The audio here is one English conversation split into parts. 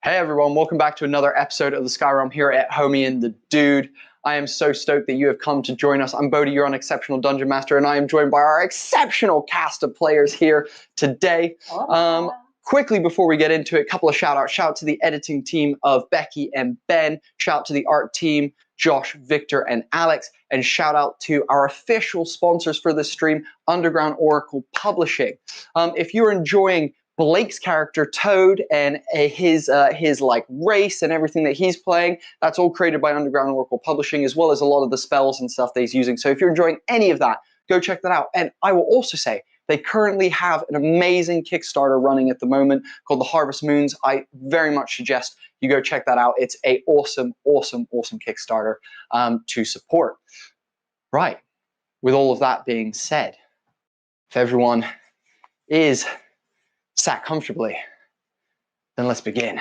Hey everyone, welcome back to another episode of the Sky Realm here at Homie and the Dude. I am so stoked that you have come to join us. I'm Bodhi, your Unexceptional Dungeon Master, and I am joined by our exceptional cast of players here today. Quickly before we get into it, a couple of shout outs. Shout out to the editing team of Becky and Ben. Shout out to the art team, Josh, Victor, and Alex. And shout out to our official sponsors for this stream, Underground Oracle Publishing. If you're enjoying Blake's character Toad and his like race and everything that he's playing, that's all created by Underground Oracle Publishing, as well as a lot of the spells and stuff that he's using. So if you're enjoying any of that, go check that out. And I will also say they currently have an amazing Kickstarter running at the moment called the Harvest Moons. I very much suggest you go check that out. It's a awesome Kickstarter to support. Right. With all of that being said, if everyone is sat comfortably, then let's begin.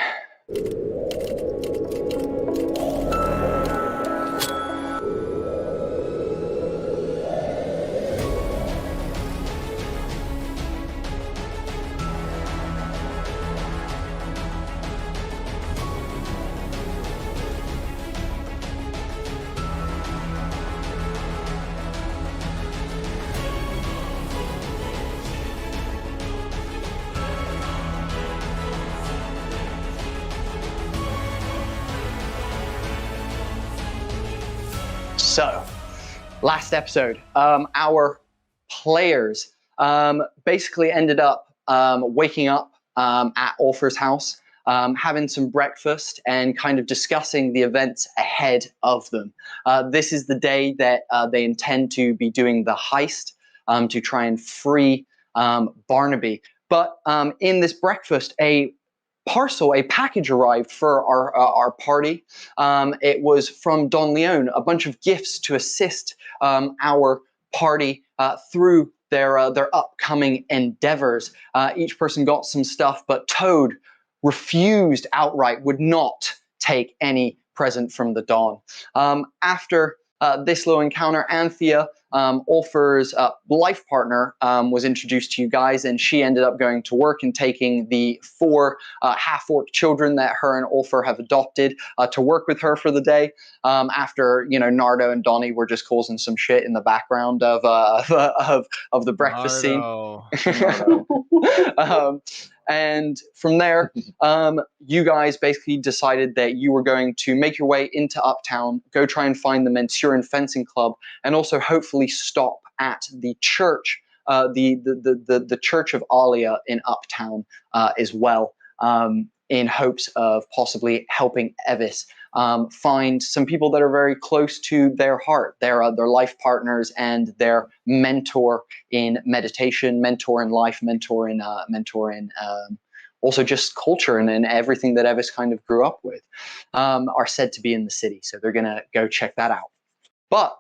So, last episode, our players basically ended up waking up at Ólafur's house, having some breakfast and kind of discussing the events ahead of them. This is the day that they intend to be doing the heist to try and free Barnaby. But in this breakfast, a package arrived for our party. It was from Don Leon, a bunch of gifts to assist our party through their upcoming endeavors. Each person got some stuff, but Toad refused outright, would not take any present from the Don. After this little encounter, Anthea, Ólafur's life partner, was introduced to you guys, and she ended up going to work and taking the 4 half-orc children that her and Ólafur have adopted to work with her for the day. After Nardo and Donnie were just causing some shit in the background of the breakfast scene. And from there, you guys basically decided that you were going to make your way into Uptown, go try and find the Manturan Fencing Club, and also hopefully stop at the church, the Church of Alia in Uptown as well, in hopes of possibly helping Evis find some people that are very close to their heart, their life partners and their mentor in meditation, mentor in life, mentor in also just culture and everything that Evis kind of grew up with, are said to be in the city. So they're gonna go check that out. But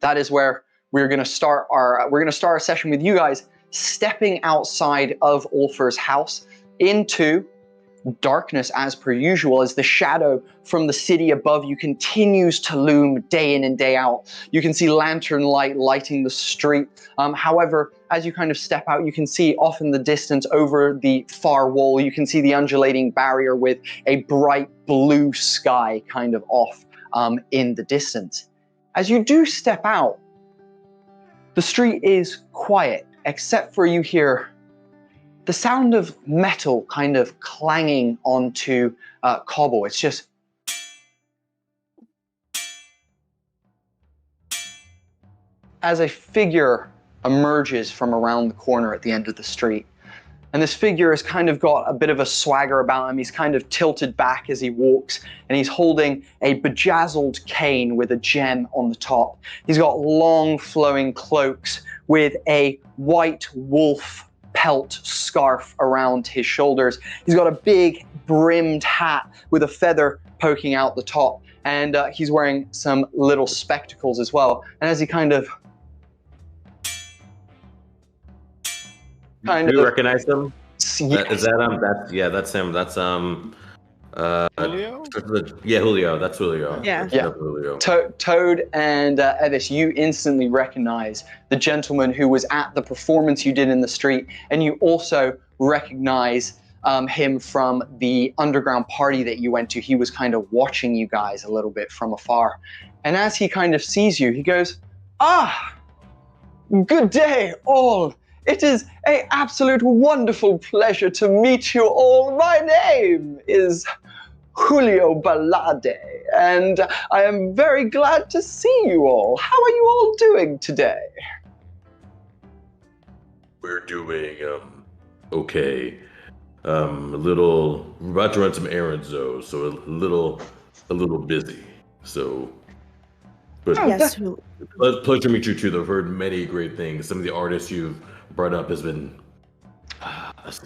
that is where we're gonna start our session with you guys stepping outside of Ólafur's house into darkness as per usual, as the shadow from the city above you continues to loom day in and day out. You can see lantern light lighting the street. However, as you kind of step out, you can see off in the distance over the far wall, you can see the undulating barrier with a bright blue sky kind of off in the distance. As you do step out, the street is quiet, except for you hear the sound of metal kind of clanging onto cobble. It's just as a figure emerges from around the corner at the end of the street. And this figure has kind of got a bit of a swagger about him. He's kind of tilted back as he walks, and he's holding a bejazzled cane with a gem on the top. He's got long flowing cloaks with a white wolf pelt scarf around his shoulders. He's got a big brimmed hat with a feather poking out the top, and he's wearing some little spectacles as well. And as he kind of do you recognize him? Yes. Is that that's him. That's Julio? Yeah, Julio. That's Julio. Yeah. Julio. Toad and Evis, you instantly recognize the gentleman who was at the performance you did in the street, and you also recognize him from the underground party that you went to. He was kind of watching you guys a little bit from afar. And as he kind of sees you, he goes, "Ah, good day, all. It is an absolute wonderful pleasure to meet you all. My name is Julio Balláde, and I am very glad to see you all. How are you all doing today?" We're doing okay. A little. We're about to run some errands though, so a little busy. So, but Yes. pleasure to meet you too. I've heard many great things. Some of the artists you've brought up has been.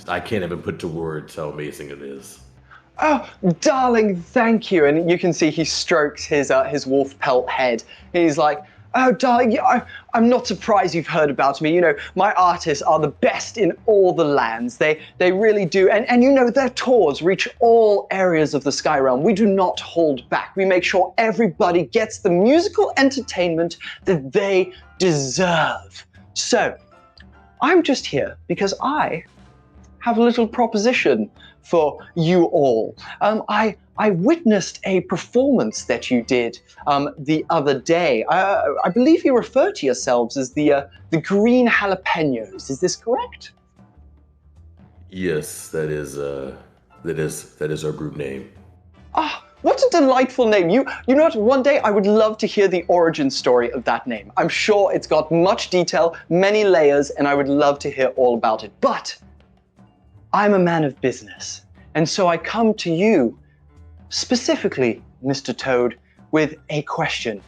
I can't even put to words how amazing it is. "Oh, darling, thank you." And you can see he strokes his wolf pelt head. He's like, "Oh, darling, I'm not surprised you've heard about me. You know, my artists are the best in all the lands. They really do. And you know, their tours reach all areas of the Sky Realm. We do not hold back. We make sure everybody gets the musical entertainment that they deserve. So, I'm just here because I have a little proposition for you all. I witnessed a performance that you did the other day. I believe you refer to yourselves as the Green Jalapenos. Is this correct? Yes, that is our group name. Ah, what a delightful name. You know what, one day I would love to hear the origin story of that name. I'm sure it's got much detail, many layers, and I would love to hear all about it. But I'm a man of business, and so I come to you specifically, Mr. Toad, with a question.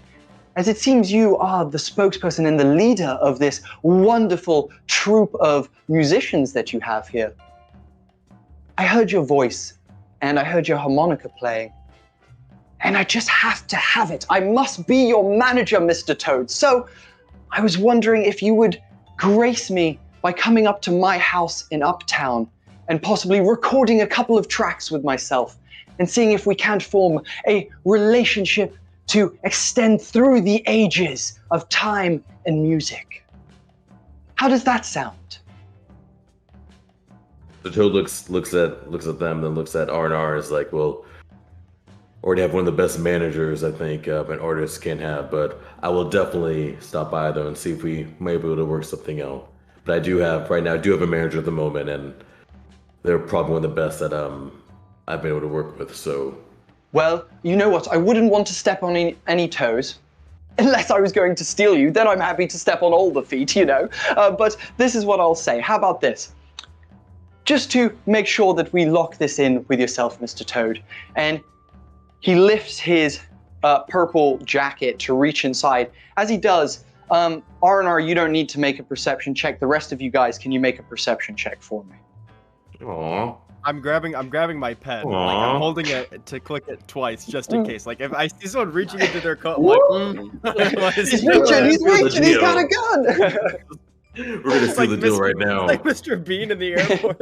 As it seems you are the spokesperson and the leader of this wonderful troupe of musicians that you have here. I heard your voice, and I heard your harmonica playing, and I just have to have it. I must be your manager, Mr. Toad. So I was wondering if you would grace me by coming up to my house in Uptown and possibly recording a couple of tracks with myself and seeing if we can't form a relationship to extend through the ages of time and music. How does that sound? The Toad looks at them, then looks at R&R, is like, well, already have one of the best managers I think an artist can have, but I will definitely stop by though and see if we might be able to work something out. But I do have a manager at the moment, and they're probably one of the best that I've been able to work with, so. Well, you know what, I wouldn't want to step on any toes, unless I was going to steal you, then I'm happy to step on all the feet, you know. But this is what I'll say, how about this? Just to make sure that we lock this in with yourself, Mr. Toad, and he lifts his purple jacket to reach inside. As he does, R&R, you don't need to make a perception check. The rest of you guys, can you make a perception check for me? Aww. I'm grabbing my pen. Like, I'm holding it to click it twice just in case. Like if I see someone reaching into their coat, I'm like, he's reaching, he's got a gun. We're gonna steal the deal right now. Like Mr. Bean in the airport.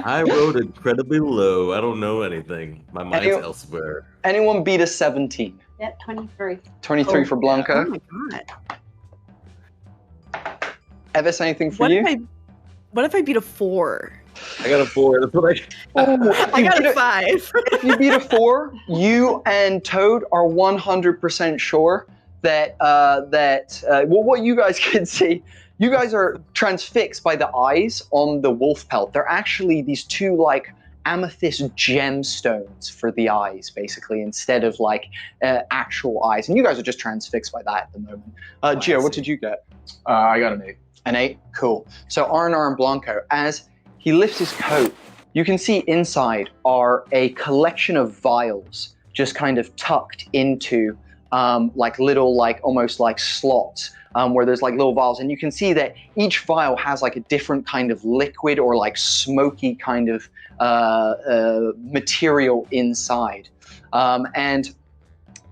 I rolled incredibly low. I don't know anything. My mind's elsewhere. Anyone beat a 17? Yeah, 23. 23 for Blanca. Oh my god. Evis, anything for you? What if I beat a 4? I got a 4. That's what I got a 5. If you beat a 4, you and Toad are 100% sure that what you guys can see, you guys are transfixed by the eyes on the wolf pelt. They're actually these two like amethyst gemstones for the eyes, basically, instead of like actual eyes. And you guys are just transfixed by that at the moment. Gio, what did you get? I got an 8. An 8? Cool. So R&R and Blanco, as he lifts his coat, you can see inside are a collection of vials just kind of tucked into like little, like almost like slots where there's like little vials. And you can see that each vial has like a different kind of liquid or like smoky kind of material inside. And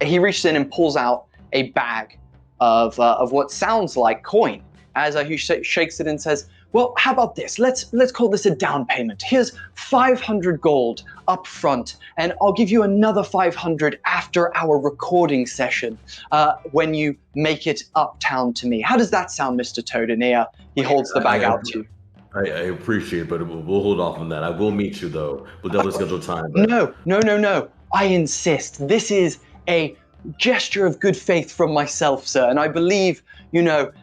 he reaches in and pulls out a bag of what sounds like coin. As he shakes it and says, well, how about this? Let's call this a down payment. Here's 500 gold up front, and I'll give you another 500 after our recording session when you make it uptown to me. How does that sound, Mr. Toad? And he holds the bag out to you. I appreciate it, but we'll hold off on that. I will meet you though. We'll definitely schedule time. But... No. I insist. This is a gesture of good faith from myself, sir, and I believe,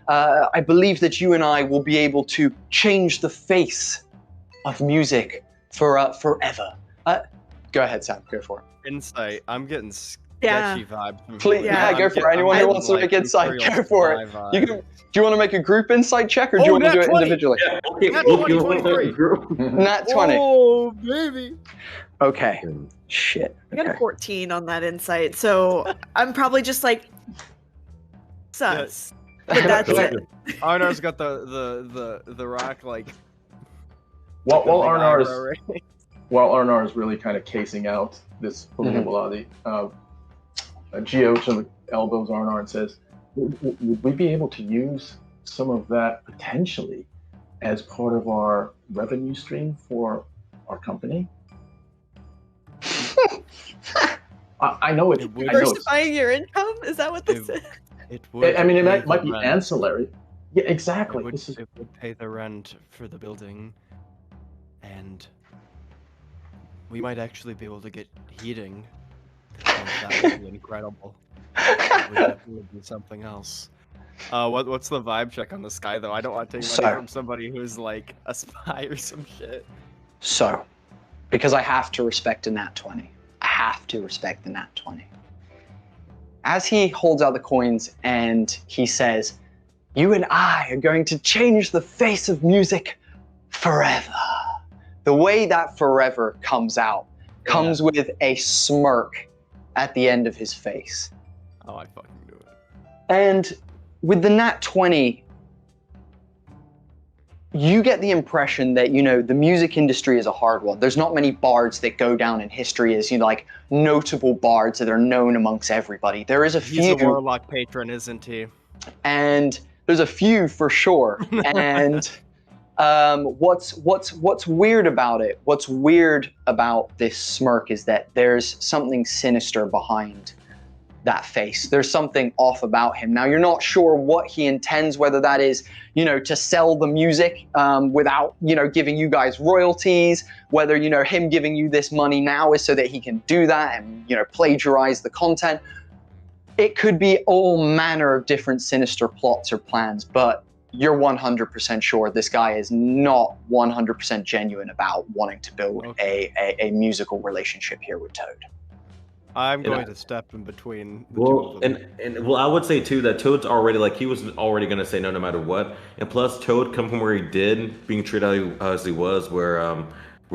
I believe that you and I will be able to change the face of music forever. Go ahead, Sam. Go for it. Insight. I'm getting sketchy vibes. From Please, go for it. Anyone who wants to make insight, go for it. Do you want to make a group insight check, or do you want to do it individually? Yeah, okay. Nat 20. Oh, baby. Okay. Shit. I got a 14 on that insight, so I'm probably just like sus. But that's it. Arnar's got the rock like. While Arnar is really kind of casing out this Julio Balláde, Gio elbows Arnar and says, "Would we be able to use some of that potentially as part of our revenue stream for our company?" I know it. Diversifying your income? Is that what this is? It would. I mean, it might be ancillary. Yeah, exactly. It would pay the rent for the building, and we might actually be able to get heating. That would be incredible. It would definitely be something else. What's the vibe check on this guy though? I don't want to take money from somebody who's like a spy or some shit. So, because I have to respect a nat 20. I have to respect the nat 20. As he holds out the coins and he says, "You and I are going to change the face of music forever." The way that forever comes out comes with a smirk at the end of his face. Oh, I fucking knew it. And with the nat 20, you get the impression that, the music industry is a hard one. There's not many bards that go down in history as, notable bards that are known amongst everybody. There is a few. He's a warlock patron, isn't he? And there's a few for sure. And what's weird about it? What's weird about this smirk is that there's something sinister behind that face. There's something off about him. Now, you're not sure what he intends, whether that is, to sell the music without, giving you guys royalties, whether, him giving you this money now is so that he can do that and, plagiarize the content. It could be all manner of different sinister plots or plans, but you're 100% sure this guy is not 100% genuine about wanting to build a musical relationship here with Toad. I'm going to step in between the two of them. And I would say too that Toad's already he was already going to say no matter what. And plus, Toad come from where he did, being treated as he was, where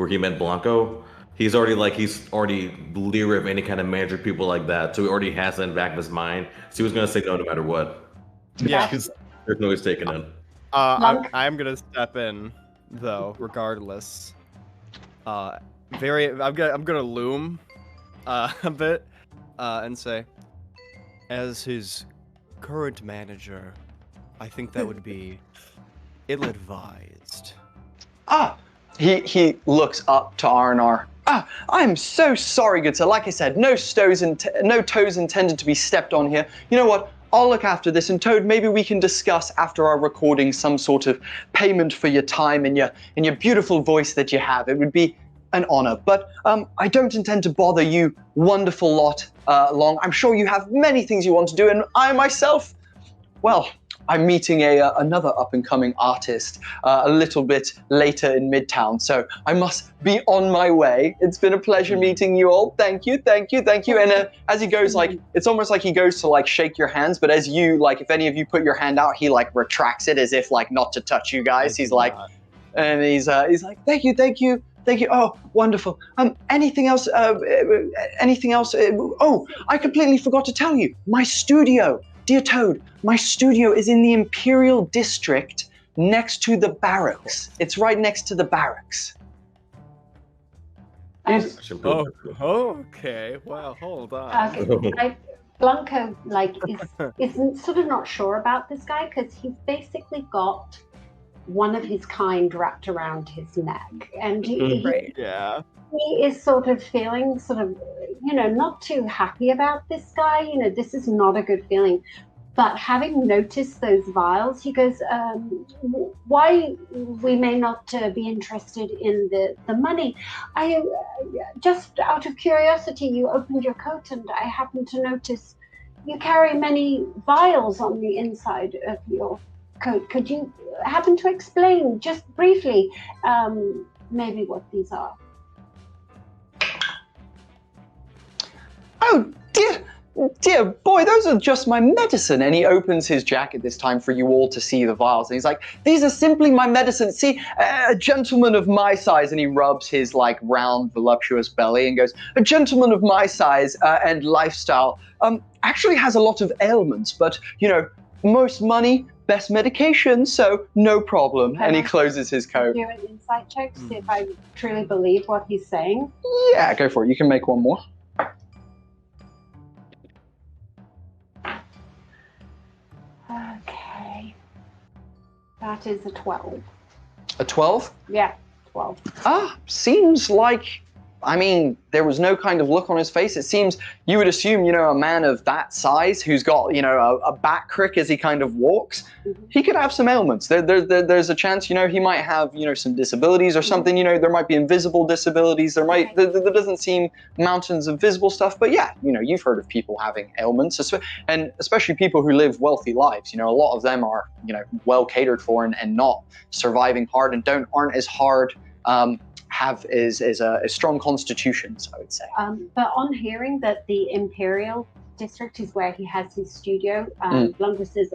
he met Blanco. He's already leery of any kind of manager, people like that. So he already has that in the back of his mind. So he was going to say no matter what. Yeah, there's no mistaking him. I'm going to step in though, regardless. I'm going to loom. A bit, and say, as his current manager, I think that would be ill-advised. He looks up to Arnar. I'm so sorry, good sir. Like I said, no toes intended to be stepped on here. You know what? I'll look after this, and Toad, maybe we can discuss after our recording some sort of payment for your time and your beautiful voice that you have. It would be an honor, but I don't intend to bother you wonderful lot long. I'm sure you have many things you want to do, and I myself, well, I'm meeting another up-and-coming artist a little bit later in Midtown, so I must be on my way. It's been a pleasure meeting you all. Thank you. And as he goes, it's almost like he goes to shake your hands, but as you, if any of you put your hand out, he retracts it as if not to touch you guys. He's like, thank you. Oh, wonderful. Anything else? Anything else? Oh, I completely forgot to tell you. My studio, dear Toad, my studio is in the Imperial District next to the barracks. It's right next to the barracks. Okay. Well, hold on. Okay. Blanco, is sort of not sure about this guy because he's basically got one of his kind wrapped around his neck, and he is sort of feeling not too happy about this guy. This is not a good feeling. but having noticed those vials, he goes, why we may not be interested in the money. I just out of curiosity, you opened your coat and I happened to notice you carry many vials on the inside of your coat. Could you happen to explain just briefly maybe what these are? Oh, dear boy, those are just my medicine. And he opens his jacket this time for you all to see the vials. And he's like, these are simply my medicine. See, a gentleman of my size, and he rubs his like round, voluptuous belly and goes, a gentleman of my size and lifestyle actually has a lot of ailments, but, you know, most money, best medication, so no problem. And he closes his coat. Do an insight check to see if I truly believe what he's saying. Yeah, go for it. You can make one more. Okay. That is a 12. A 12? Yeah, 12. Seems like, I mean, there was no kind of look on his face. It seems you would assume, you know, a man of that size who's got, you know, a back crick as he kind of walks, he could have some ailments. There's a chance, you know, he might have, you know, some disabilities or something. You know, there might be invisible disabilities. There might, there doesn't seem mountains of visible stuff. But yeah, you know, you've heard of people having ailments, and especially people who live wealthy lives. You know, a lot of them are, you know, well catered for and not surviving hard and aren't as hard. Have is a strong constitutions, I would say. But on hearing that the Imperial District is where he has his studio, Blanca says,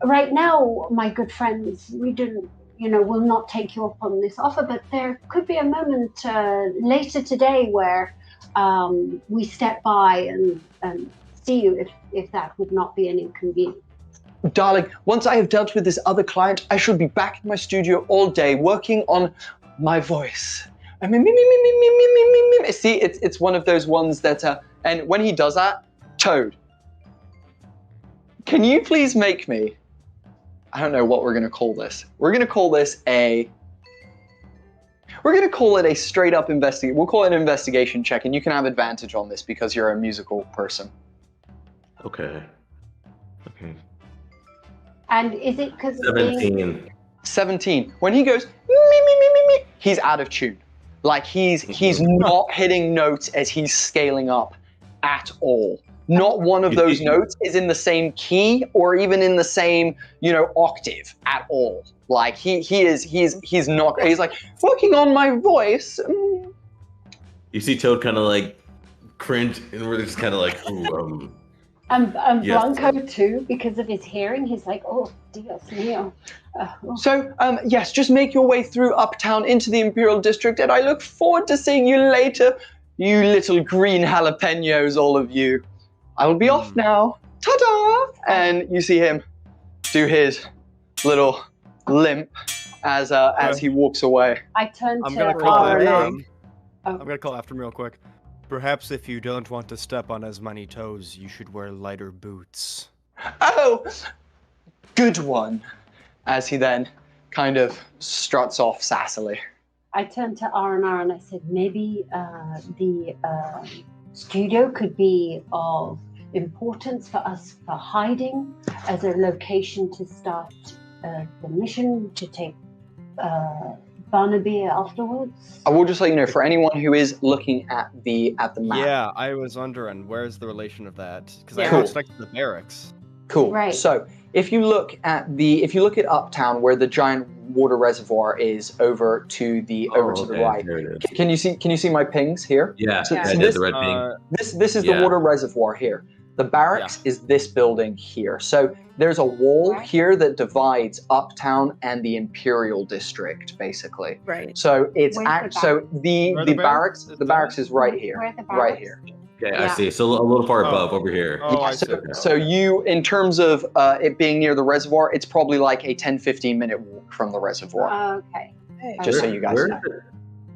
right now, my good friends, we didn't, you know, will not take you up on this offer, but there could be a moment later today where we step by and see you if that would not be an inconvenience. Darling, once I have dealt with this other client, I should be back in my studio all day working on my voice. I mean, see, it's one of those ones that, and when he does that, Toad, can you please make me, I don't know what we're going to call this. We're going to call this we're going to call it a straight up investigation. We'll call it an investigation check, and you can have advantage on this because you're a musical person. Okay. And is it because 17. When he goes, he's out of tune. Like he's not hitting notes as he's scaling up at all. Not one of those notes is in the same key or even in the same, you know, octave at all. Like he's not. He's like working on my voice. You see Toad kind of like cringe and we're just kind of like, ooh, And yes. Blanco too, because of his hearing, he's like, oh, Dios mío. So, yes, just make your way through Uptown into the Imperial District, and I look forward to seeing you later, you little green jalapenos, all of you. I will be off now. Ta-da! And you see him do his little limp as he walks away. I turn I'm to gonna call Arlen. I'm gonna call after him real quick. Perhaps if you don't want to step on as many toes, you should wear lighter boots. Oh, good one. As he then kind of struts off sassily. I turned to R&R and I said, maybe the studio could be of importance for us for hiding as a location to start the mission to take Barnaby afterwards. I will just let you know, for anyone who is looking at the map. Yeah, I was wondering, where's the relation of that? Because I Cool. was next to the barracks. Cool. Right. So if you look at Uptown, where the giant water reservoir is over to the right. There it is. Can you see my pings here? Yeah, So- I so did this- the red thing. This is the water reservoir here. The barracks is this building here. So there's a wall here that divides Uptown and the Imperial District, basically. Right. So it's Where's the so the Where the the barracks barracks? the barracks is right here. Where the Right barracks? here. Okay, Yeah. I see. So a little far above over here. Oh, Yeah, I see. so you, in terms of it being near the reservoir, it's probably like a 10-15 minute walk from the reservoir. Okay. Just so you guys know.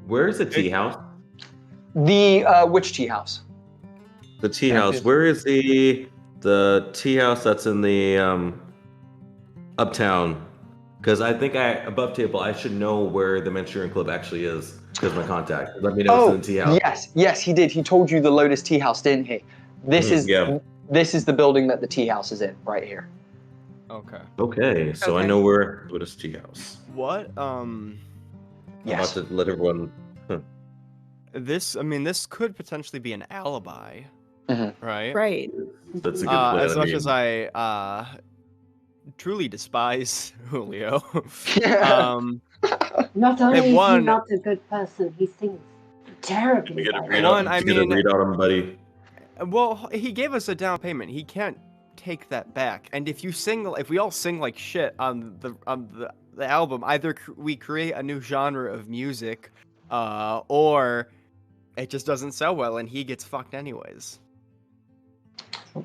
Where's the tea house? The which tea house? The tea house. Where is the tea house that's in the Uptown? Because I think above table I should know where the Manchurian Club actually is because my contact. Let me know it's in the tea house. Yes, he did. He told you the Lotus Tea House, didn't he? This is yeah. This is the building that the tea house is in, right here. Okay. Okay, so I Okay. know where this tea house. What? I'm Yes. about to let everyone. This could potentially be an alibi, right? Right. That's a good plan. As much as I truly despise Julio. Not only is he one- not a good person, he sings terribly. You get a bad. read One, on, I you get a mean- read on him, buddy. Well, he gave us a down payment. He can't take that back. And if we all sing like shit on the album, either we create a new genre of music, or it just doesn't sell well, and he gets fucked anyways.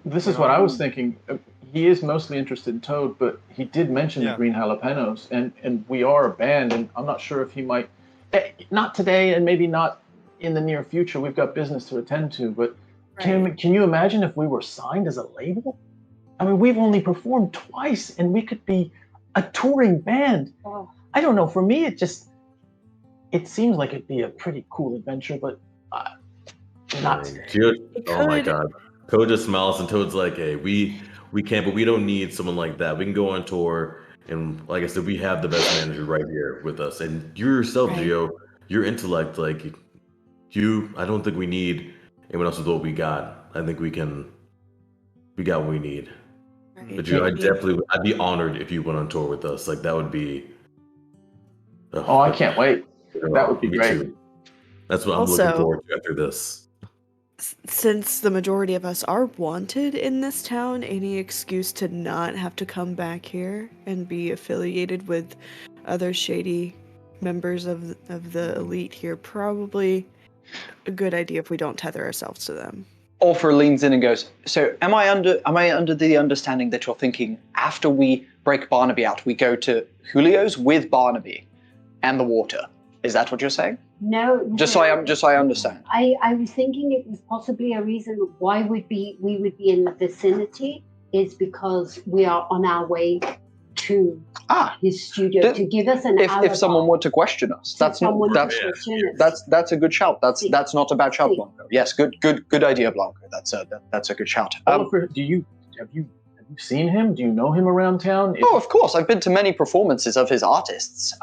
This is what I was thinking. He is mostly interested in Toad, but he did mention the Yeah. green jalapenos, and we are a band, and I'm not sure if he might. Not today, and maybe not in the near future. We've got business to attend to, but can you imagine if we were signed as a label? I mean, we've only performed twice, and we could be a touring band. Oh. I don't know. For me, it seems like it'd be a pretty cool adventure, but not today. Oh my could. god. Toad just smiles, and Toad's like, "Hey, we can't, but we don't need someone like that. We can go on tour, and like I said, we have the best manager right here with us. And you yourself, Right. Gio, your intellect, like I don't think we need anyone else with what we got. I think we got what we need. Right. But I'd be honored if you went on tour with us. Like that would be. Oh, I can't wait. That would be Me great. too. That's what I'm Also- looking forward to after this. Since the majority of us are wanted in this town, any excuse to not have to come back here and be affiliated with other shady members of the elite here, probably a good idea if we don't tether ourselves to them. Ólafur leans in and goes, so am I under the understanding that you're thinking after we break Barnaby out, we go to Julio's with Barnaby and the water? Is that what you're saying? No. Just so I understand. I was thinking it was possibly a reason why we would be in the vicinity is because we are on our way to his studio to give us an alibi. If someone were to question us, that's a good shout. That's not a bad shout, Blanco. Yes, good idea, Blanco. That's a good shout. Oliver, have you seen him? Do you know him around town? Oh, of course. I've been to many performances of his artists.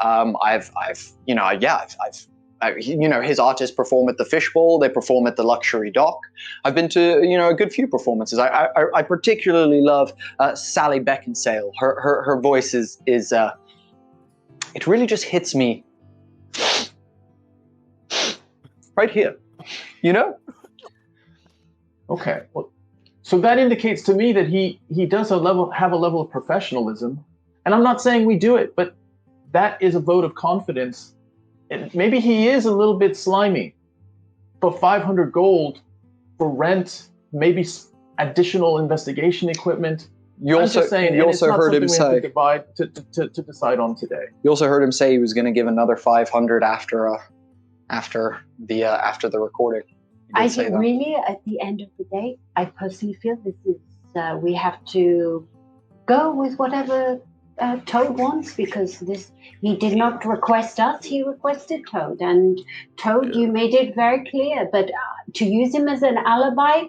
His artists perform at the Fishbowl. They perform at the Luxury Dock. I've been to, a good few performances. I particularly love Sally Beckinsale. Her voice is it really just hits me right here, Okay. Well, so that indicates to me that he does have a level of professionalism, and I'm not saying we do it, but that is a vote of confidence. And maybe he is a little bit slimy, but 500 gold for rent, maybe additional investigation equipment. You also heard him say to decide on today. You also heard him say he was going to give another 500 after the recording. I think really, at the end of the day, I personally feel this is we have to go with whatever Toad wants, because he did not request us, he requested Toad. And Toad, you made it very clear, but to use him as an alibi,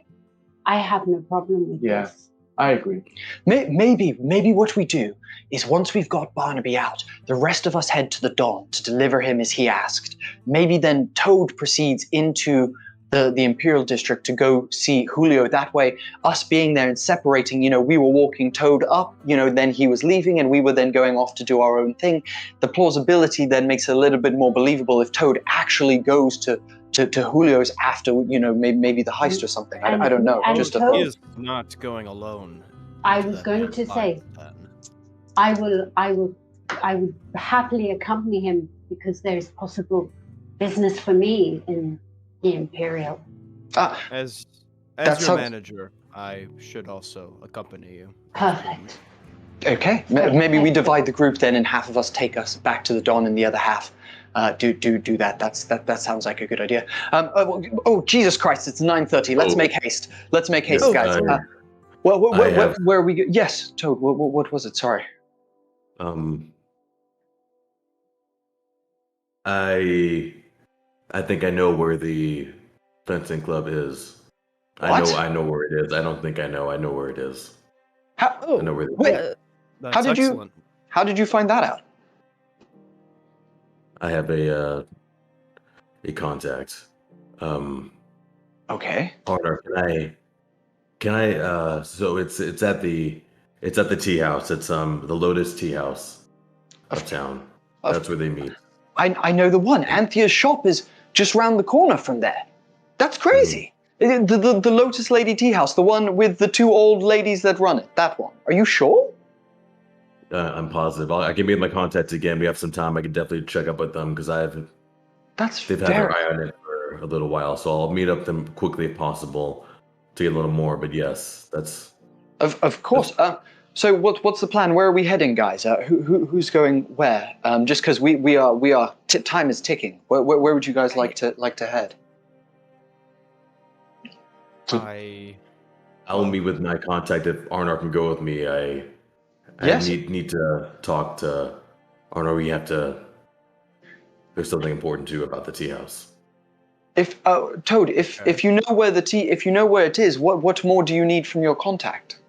I have no problem with this. I agree. Maybe what we do is once we've got Barnaby out, the rest of us head to the Don to deliver him as he asked. Maybe then Toad proceeds into the Imperial District to go see Julio. That way, us being there and separating, we were walking Toad up, then he was leaving and we were then going off to do our own thing. The plausibility then makes it a little bit more believable if Toad actually goes to Julio's after, maybe the heist or something. I don't know. Just a He thought. is not going alone. I was going to say, I would happily accompany him because there's possible business for me in the Imperial. As That your sounds- manager, I should also accompany you. Perfect. Okay, maybe we divide the group then, and half of us take us back to the Don, and the other half do that. That sounds like a good idea. Oh Jesus Christ! It's 9:30. Let's make haste. Let's make haste, guys. Where are we? Yes, Toad. What was it? Sorry. I think I know where the fencing club is. I know where it is. I don't think I know. I know where it is. How? I know where it is. Wait. That's How did excellent. How did you find that out? I have a contact. Okay. Partner, can I so it's at the tea house. It's the Lotus Tea House uptown. That's where they meet. I know the one. Anthea's shop is just round the corner from there. That's crazy. The Lotus Lady Tea House, the one with the two old ladies that run it. That one. Are you sure? I'm positive. I can meet my contacts again. We have some time. I can definitely check up with them because they've had their eye on it for a little while. So I'll meet up them quickly if possible to get a little more. But yes, that's of course. So what's the plan? Where are we heading, guys? Who's going where? Just because we are time is ticking. Where would you guys like to head? I'll meet with my contact if Arnar can go with me. I need to talk to Arnar. We have to. There's something important too about the tea house. If Toad, if you know where it is, what more do you need from your contact?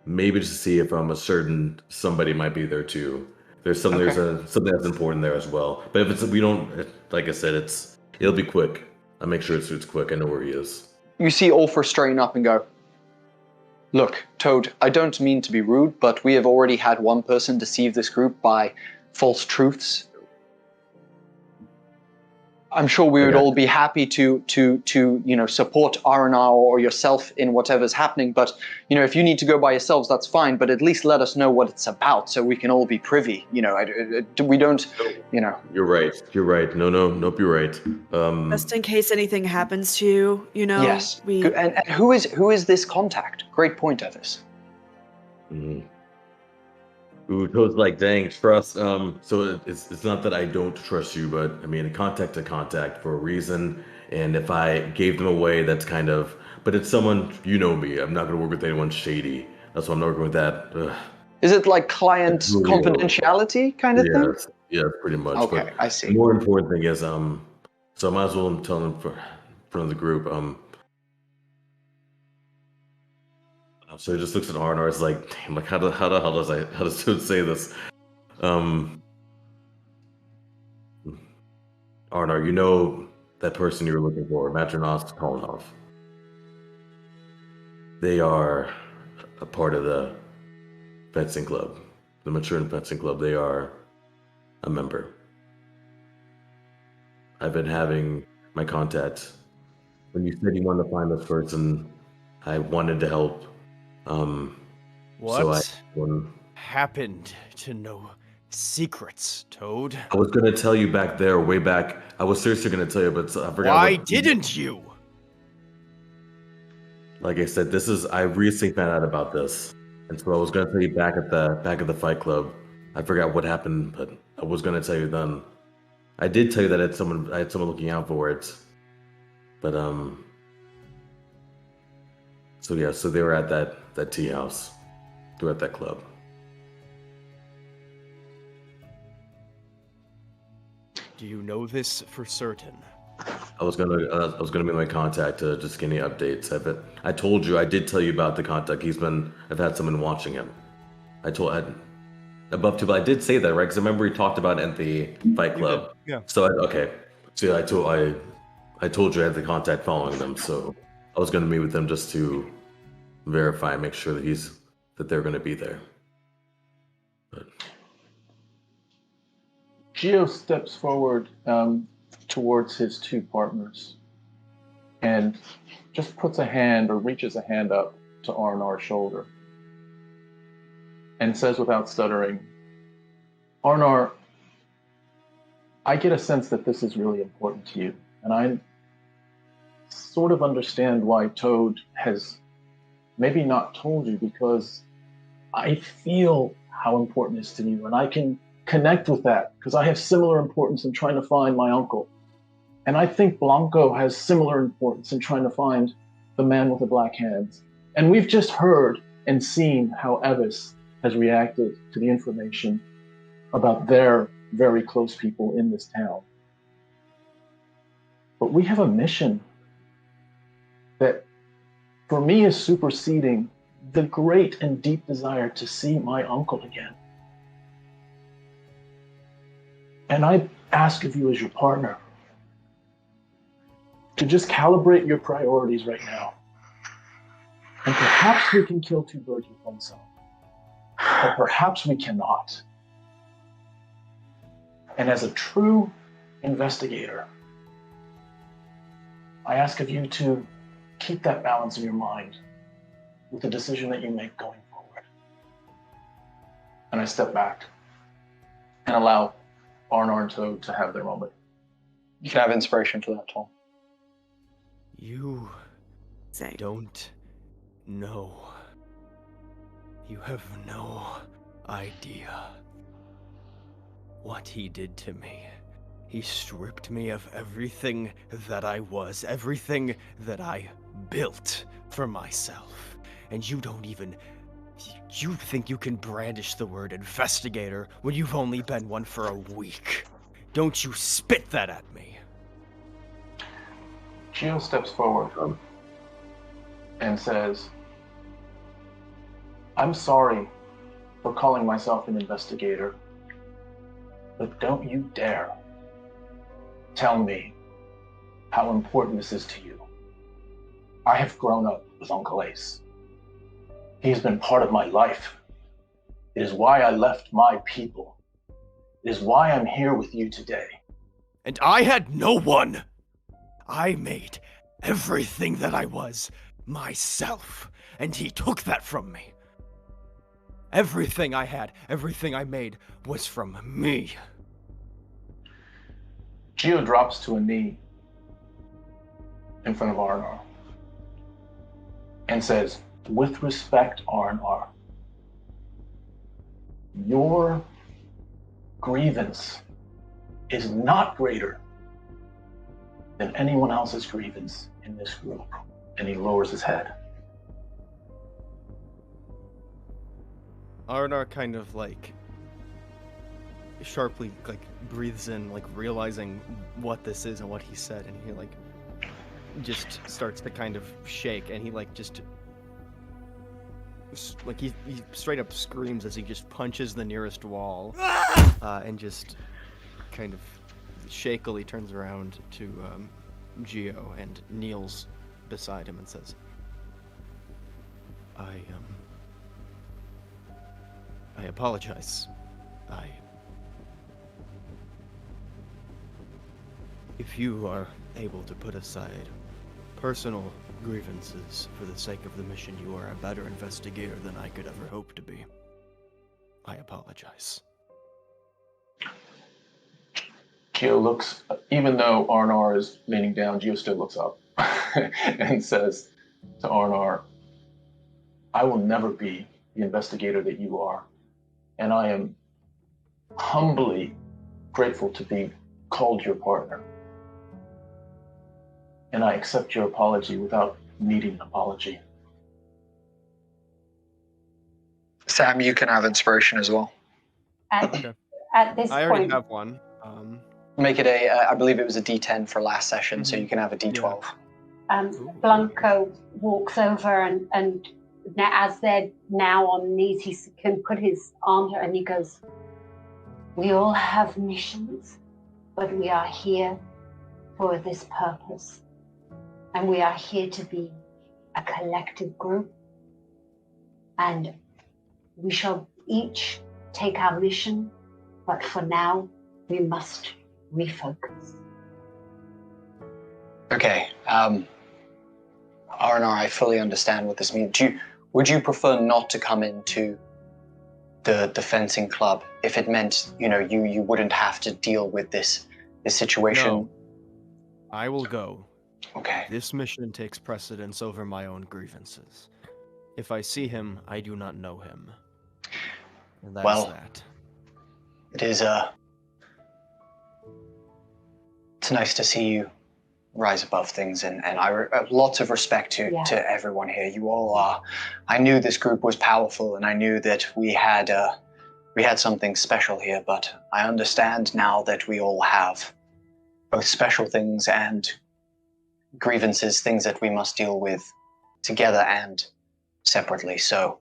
Maybe just to see if I'm a certain somebody might be there too. There's something something that's important there as well. But if like I said, it'll be quick. I'll make sure it's quick. I know where he is. You see Ólafur straighten up and go, "Look, Toad, I don't mean to be rude, but we have already had one person deceive this group by false truths. I'm sure we would all be happy to support R&R or yourself in whatever's happening, but if you need to go by yourselves, that's fine, but at least let us know what it's about so we can all be privy. We don't, You're right. Nope, you're right. Just in case anything happens to you, Yes. And who is this contact? Great point, Evis. Ooh, Toad's like, dang, trust. So it's not that I don't trust you, but I mean, a contact to contact for a reason. And if I gave them away, that's kind of. But it's someone, you know me. I'm not going to work with anyone shady. That's why I'm not working with that. Ugh. Is it like client confidentiality kind of thing? Yeah, pretty much. Okay, but I see. The more important thing is, so I might as well tell them in front of the group. So he just looks at Arnar. It's like, damn, like how does Toad say this? Arnar, you know that person you were looking for, Matronos Kolnov. They are a part of the fencing club, the Maturin Fencing Club. They are a member. I've been having my contact. When you said you wanted to find this person, I wanted to help. What happened to no secrets, Toad? I was going to tell you back there, way back. I was seriously going to tell you, but I forgot. Why didn't you? Like I said, I recently found out about this, and so I was going to tell you back at the Fight Club. I forgot what happened, but I was going to tell you then. I did tell you that I had someone looking out for it, but So they were at that tea house. They were at that club. Do you know this for certain? I was gonna make my contact to just get any updates. I told you, I did tell you about the contact. I've had someone watching him. Above two, but I did say that, right? Because I remember we talked about it at the Fight Club. Yeah. So I told you I had the contact following them. So I was gonna meet with them just to verify, make sure that they're gonna be there. But Gio steps forward towards his two partners and just puts a hand or reaches a hand up to Arnar's shoulder and says without stuttering, Arnar, I get a sense that this is really important to you, and I sort of understand why Toad has maybe not told you, because I feel how important it is to you, and I can connect with that because I have similar importance in trying to find my uncle. And I think Blanco has similar importance in trying to find the man with the black hands. And we've just heard and seen how Evis has reacted to the information about their very close people in this town. But we have a mission that, for me, is superseding the great and deep desire to see my uncle again. And I ask of you as your partner to just calibrate your priorities right now. And perhaps we can kill two birds with one stone. But perhaps we cannot. And as a true investigator, I ask of you to keep that balance in your mind with the decision that you make going forward. And I step back and allow Arnar to have their moment. You can have inspiration for that, Tom. You don't know. You have no idea what he did to me. He stripped me of everything that I was, everything that I built for myself. And you don't even... You think you can brandish the word investigator when you've only been one for a week. Don't you spit that at me. Gio steps forward and says, I'm sorry for calling myself an investigator, but don't you dare tell me how important this is to you. I have grown up with Uncle Ace. He has been part of my life. It is why I left my people. It is why I'm here with you today. And I had no one. I made everything that I was myself, and he took that from me. Everything I had, everything I made was from me. Gio drops to a knee in front of Arnar and says, with respect, Arnar, your grievance is not greater than anyone else's grievance in this group. And he lowers his head. Arnar kind of sharply breathes in, realizing what this is and what he said, and he just starts to kind of shake, and he he straight up screams as he just punches the nearest wall, and just kind of shakily turns around to Gio and kneels beside him and says, I apologize. If you are able to put aside personal grievances for the sake of the mission, you are a better investigator than I could ever hope to be. I apologize. Gio looks, even though Arnar is leaning down, Gio still looks up and says to Arnar, I will never be the investigator that you are. And I am humbly grateful to be called your partner. And I accept your apology without needing an apology. Sam, you can have inspiration as well. At this I already point, have one. Make it I believe it was a D10 for last session, so you can have a D12. Blanco walks over and as they're now on knees, he can put his arm there and he goes, we all have missions, but we are here for this purpose. And we are here to be a collective group. And we shall each take our mission, but for now, we must refocus. Okay. Arnar, I fully understand what this means. Would you prefer not to come into the fencing club if it meant, you wouldn't have to deal with this situation? No. I will go. Okay. This mission takes precedence over my own grievances. If I see him, I do not know him. And that is that. It is, it's nice to see you rise above things, and I lots of respect to everyone here. You all are. I knew this group was powerful, and I knew that we had something special here, but I understand now that we all have both special things and grievances, things that we must deal with together and separately. So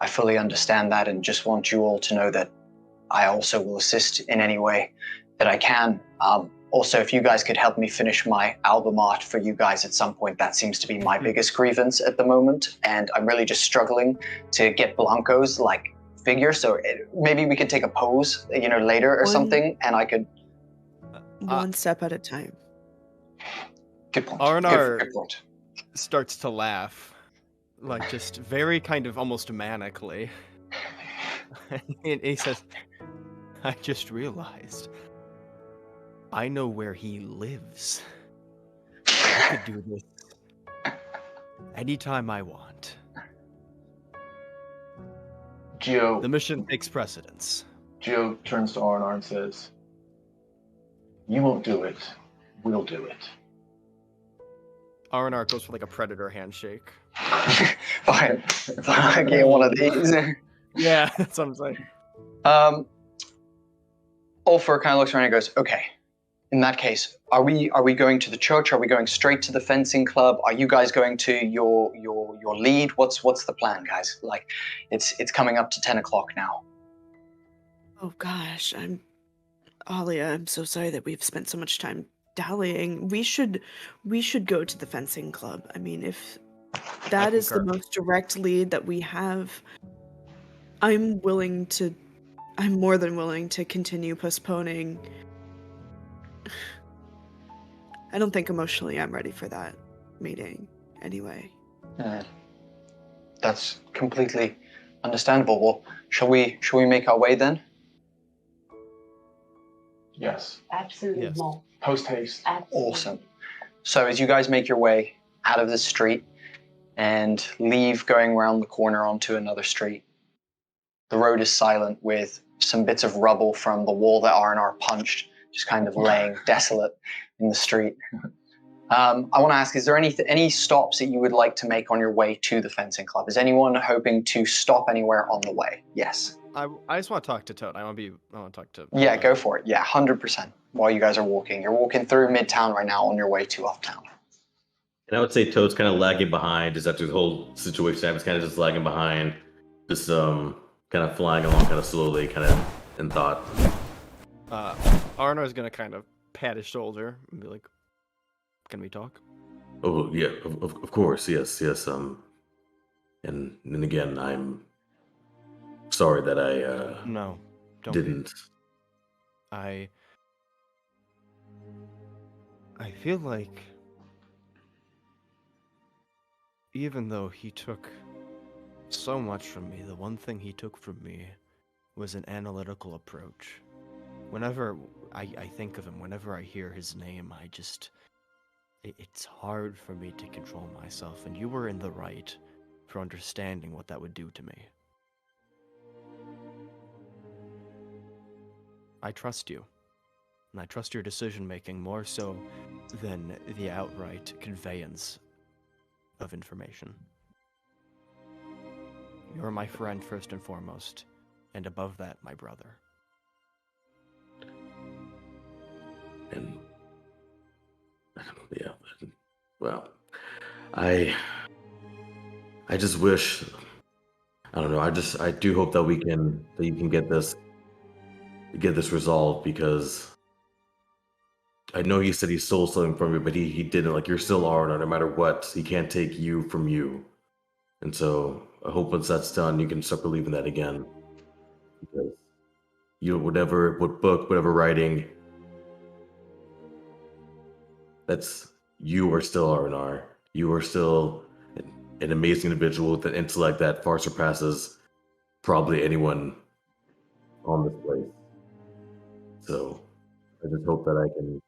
I fully understand that and just want you all to know that I also will assist in any way that I can. Also, if you guys could help me finish my album art for you guys at some point, that seems to be my biggest grievance at the moment. And I'm really just struggling to get Blanco's figure. So maybe we could take a pose, later or something, and I could. One step at a time. Good point. R&R Good point. starts to laugh, just very kind of almost manically. And he says, I just realized I know where he lives. I could do this anytime I want. Geo. The mission takes precedence. Geo turns to R&R and says, "You won't do it. We'll do it." R&R goes for a predator handshake. Fine. I get one of these. Yeah, that's what I'm saying. Ólafur kind of looks around and goes, okay, in that case, are we going to the church? Are we going straight to the fencing club? Are you guys going to your lead? What's the plan, guys? It's coming up to 10 o'clock now. Oh gosh, Alia, I'm so sorry that we've spent so much time dallying. We should go to the fencing club. I mean, if that is the most direct lead that we have, I'm more than willing to continue postponing. I don't think emotionally I'm ready for that meeting anyway. That's completely understandable. Well, shall we make our way then? Yes. Absolutely. Yes. More. Post haste. Absolutely. Awesome. So as you guys make your way out of the street and leave going around the corner onto another street, the road is silent with some bits of rubble from the wall that R&R punched, just kind of laying desolate in the street. I want to ask, is there any stops that you would like to make on your way to the fencing club? Is anyone hoping to stop anywhere on the way? Yes. I just want to talk to Toad. I want to talk to... Yeah, go for it. Yeah, 100%. While you guys are walking. You're walking through Midtown right now on your way to Uptown. And I would say Toad's kind of lagging behind, just after the whole situation happens, kind of just lagging behind, just kind of flying along kind of slowly, kind of in thought. Arno's gonna kind of pat his shoulder and be like, can we talk? Oh, yeah, of course, yes. And again, I'm sorry that I No, don't didn't. Be. I feel like even though he took so much from me, the one thing he took from me was an analytical approach. Whenever I think of him, whenever I hear his name, it's hard for me to control myself, and you were in the right for understanding what that would do to me. I trust you, and I trust your decision-making more so than the outright conveyance of information. You're my friend first and foremost, and above that, my brother. And yeah, well, I just wish, I don't know, I do hope that you can get this resolved, because I know he said he stole something from you, but he didn't. Like, you're still R&R, no matter what. He can't take you from you. And so I hope once that's done, you can start believing that again. Because what book, whatever writing, you are still R&R. You are still an amazing individual with an intellect that far surpasses probably anyone on this place. So I just hope that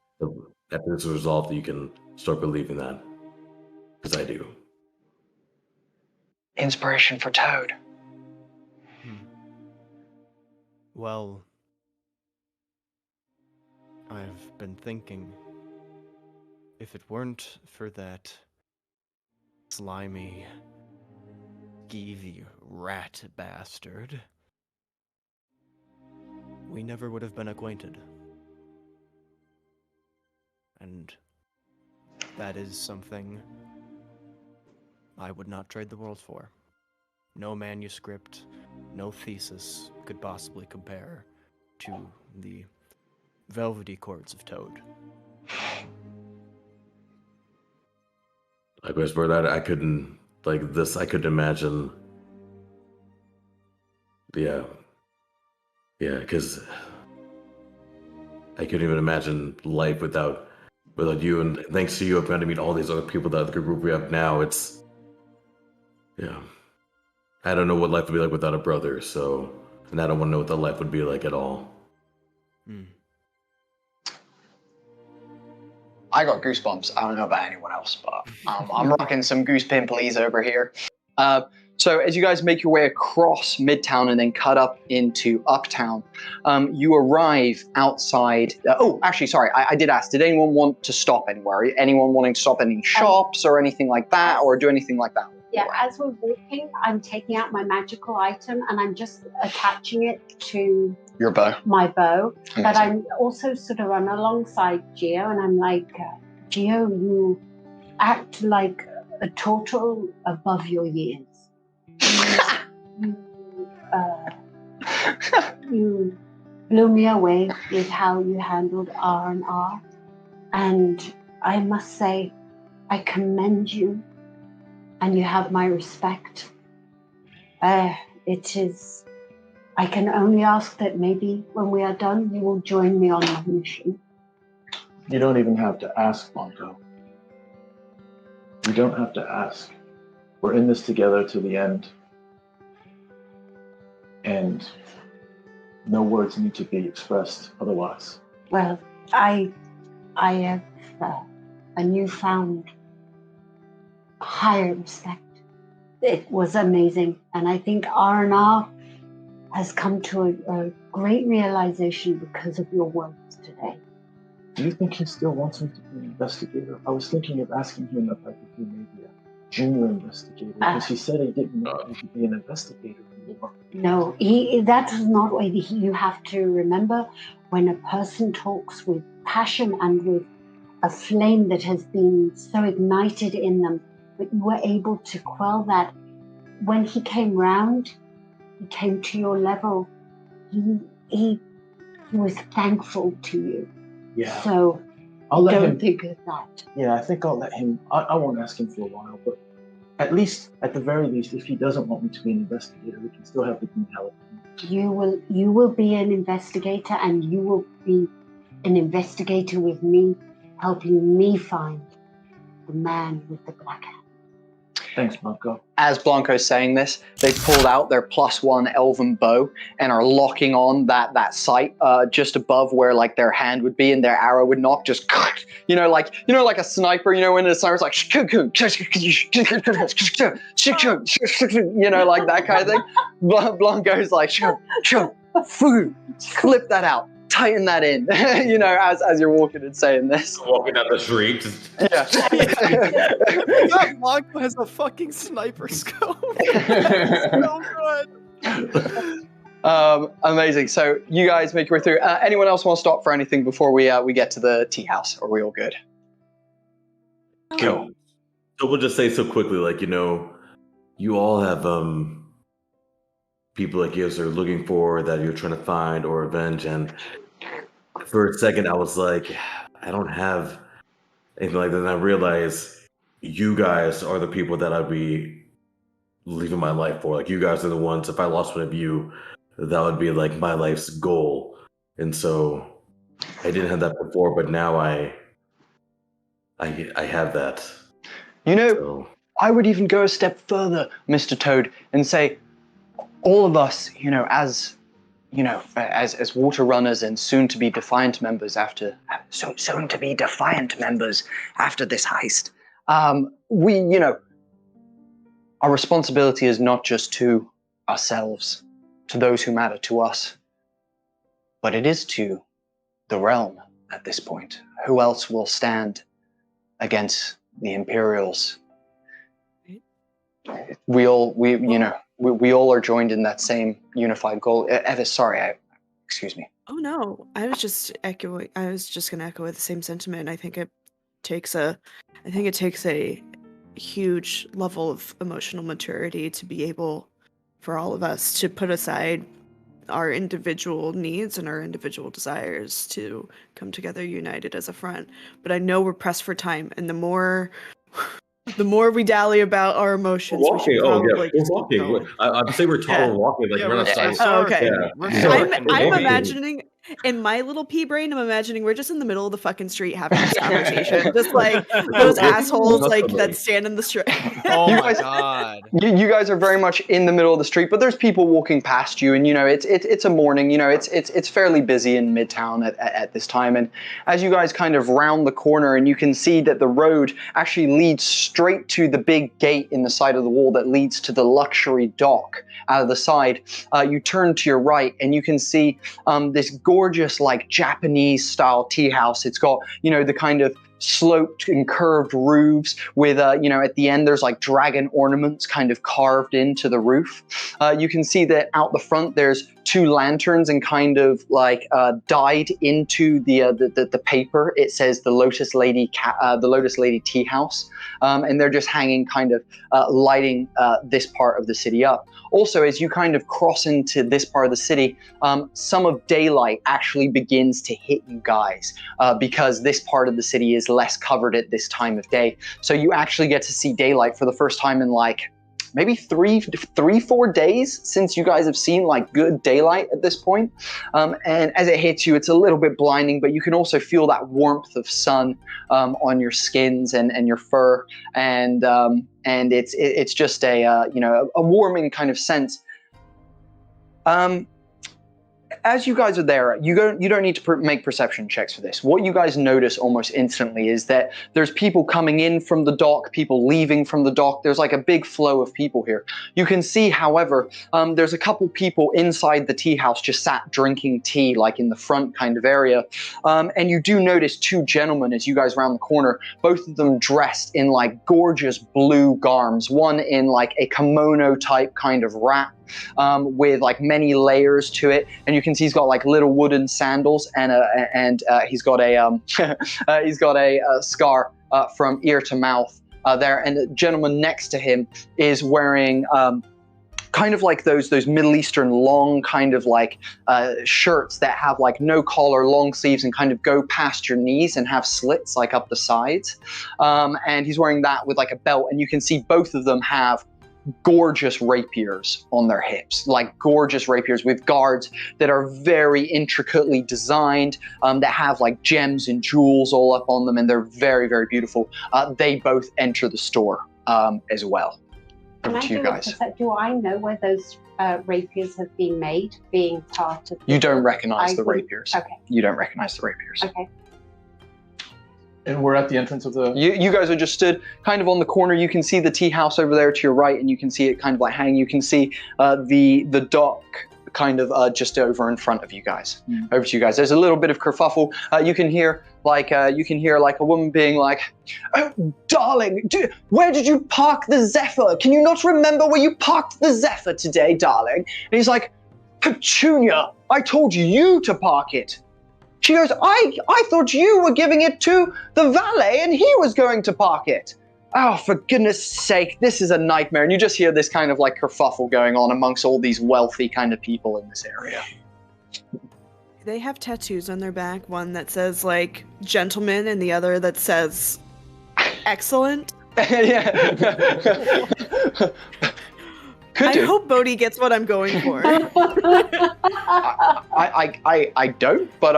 after this is resolved, that you can start believing that. Because I do. Inspiration for Toad. Well, I've been thinking, if it weren't for that slimy, skeevy rat bastard, we never would have been acquainted. And that is something I would not trade the world for. No manuscript, no thesis could possibly compare to the velvety chords of Toad. Likewise, Bird, I couldn't, like this, I couldn't imagine. Yeah, because I couldn't even imagine life without you. And thanks to you, I've got to meet all these other people that the group we have now. It's, yeah, I don't know what life would be like without a brother. So, and I don't want to know what that life would be like at all. I got goosebumps. I don't know about anyone else, but I'm rocking some goose pimplies over here. So as you guys make your way across Midtown and then cut up into Uptown, you arrive outside. Actually, sorry, I did ask. Did anyone want to stop anywhere? Anyone wanting to stop any shops or anything like that, or do anything like that? Yeah, as we're walking, I'm taking out my magical item and I'm just attaching it to your bow. My bow. Amazing. But I'm also sort of run alongside Geo and I'm like, Geo, you act like a turtle above your years. You blew me away with how you handled R&R, and I must say, I commend you, and you have my respect. It is. I can only ask that maybe when we are done, you will join me on my mission. You don't even have to ask, Monko. You don't have to ask. We're in this together to the end. And no words need to be expressed otherwise. Well, I have a newfound higher respect. It was amazing, and I think R&R has come to a great realization because of your words today. Do you think he still wants me to be an investigator? I was thinking of asking him if I could be maybe a junior investigator, because he said he didn't want me to be an investigator anymore. No, that is not what you have to remember. When a person talks with passion and with a flame that has been so ignited in them, but you were able to quell that. When he came round, he came to your level. He was thankful to you. Yeah. So don't think of that. Yeah, I think I'll let him. I won't ask him for a while, but at the very least, if he doesn't want me to be an investigator, we can still have the green help. You will be an investigator, and you will be an investigator with me, helping me find the man with the black hat. Thanks, Monko. As Blanco's saying this, they've pulled out their +1 elven bow and are locking on that sight just above where like their hand would be and their arrow would knock. Just like a sniper. When the sniper's like like that kind of thing. Blanco's like flip that out. Tighten that in, as you're walking and saying this. Walking down the street. Yeah. Blanco has a fucking sniper scope. So good. Amazing. So you guys make your way through. Anyone else want to stop for anything before we get to the tea house? Or are we all good? Cool. So we'll just say so quickly, you all have people like you are looking for that you're trying to find or avenge, and for a second I was like, I don't have anything like that, and I realized you guys are the people that I'd be leaving my life for. Like, you guys are the ones, if I lost one of you, that would be like my life's goal. And so I didn't have that before, but now I have that. So. I would even go a step further, Mr. Toad, and say all of us, as water runners and soon to be defiant members after this heist, our responsibility is not just to ourselves, to those who matter to us, but it is to the realm at this point. Who else will stand against the Imperials? We all are joined in that same unified goal. Evis, sorry, excuse me. Oh no, I was just going to echo the same sentiment. I think it takes a I think it takes a huge level of emotional maturity to be able for all of us to put aside our individual needs and our individual desires to come together united as a front. But I know we're pressed for time, and the more we dally about our emotions, we should probably we're walking. I'd say we're tall and walking, like we're not okay. I'm imagining in my little pea brain, I'm imagining we're just in the middle of the fucking street having this conversation, just like those assholes like that stand in the street. Oh my god! You guys are very much in the middle of the street, but there's people walking past you, and it's a morning. It's fairly busy in Midtown at this time, and as you guys kind of round the corner, and you can see that the road actually leads straight to the big gate in the side of the wall that leads to the luxury dock out of the side. You turn to your right, and you can see this gorgeous, like Japanese style tea house. It's got, the kind of sloped and curved roofs with, at the end there's like dragon ornaments kind of carved into the roof. You can see that out the front there's 2 lanterns and kind of like dyed into the paper. It says the Lotus Lady Tea House, and they're just hanging, kind of lighting this part of the city up. Also, as you kind of cross into this part of the city, some of daylight actually begins to hit you guys because this part of the city is less covered at this time of day. So you actually get to see daylight for the first time in like maybe 4 days since you guys have seen like good daylight at this point. And as it hits you, it's a little bit blinding, but you can also feel that warmth of sun on your skins and your fur, and it's just a warming kind of sense. As you guys are there, you don't need to make perception checks for this. What you guys notice almost instantly is that there's people coming in from the dock, people leaving from the dock. There's like a big flow of people here. You can see, however, there's a couple people inside the tea house just sat drinking tea, like in the front kind of area. And you do notice 2 gentlemen as you guys round the corner, both of them dressed in like gorgeous blue garms, one in like a kimono type kind of wrap, with like many layers to it, and you can see he's got like little wooden sandals, and he's got a scar from ear to mouth there, and the gentleman next to him is wearing kind of like those Middle Eastern long kind of like shirts that have like no collar, long sleeves, and kind of go past your knees and have slits like up the sides, and he's wearing that with like a belt, and you can see both of them have gorgeous rapiers on their hips, like gorgeous rapiers with guards that are very intricately designed, that have like gems and jewels all up on them, and they're very, very beautiful. They both enter the store as well. Over to you guys. Do I know where those rapiers have been made, being part of You don't recognize the rapiers. Okay. You don't recognize the rapiers. Okay. And we're at the entrance of the... You guys are just stood kind of on the corner. You can see the tea house over there to your right, and you can see it kind of like hanging. You can see the dock kind of just over in front of you guys. Over to you guys. There's a little bit of kerfuffle. You can hear like a woman being like, "Oh, darling, where did you park the Zephyr? Can you not remember where you parked the Zephyr today, darling?" And he's like, "Petunia, I told you to park it." She goes, I thought you were giving it to the valet and he was going to park it. Oh, for goodness sake, this is a nightmare. And you just hear this kind of like kerfuffle going on amongst all these wealthy kind of people in this area. They have tattoos on their back, one that says like gentleman and the other that says excellent. Yeah. I hope Bodhi gets what I'm going for. I don't, but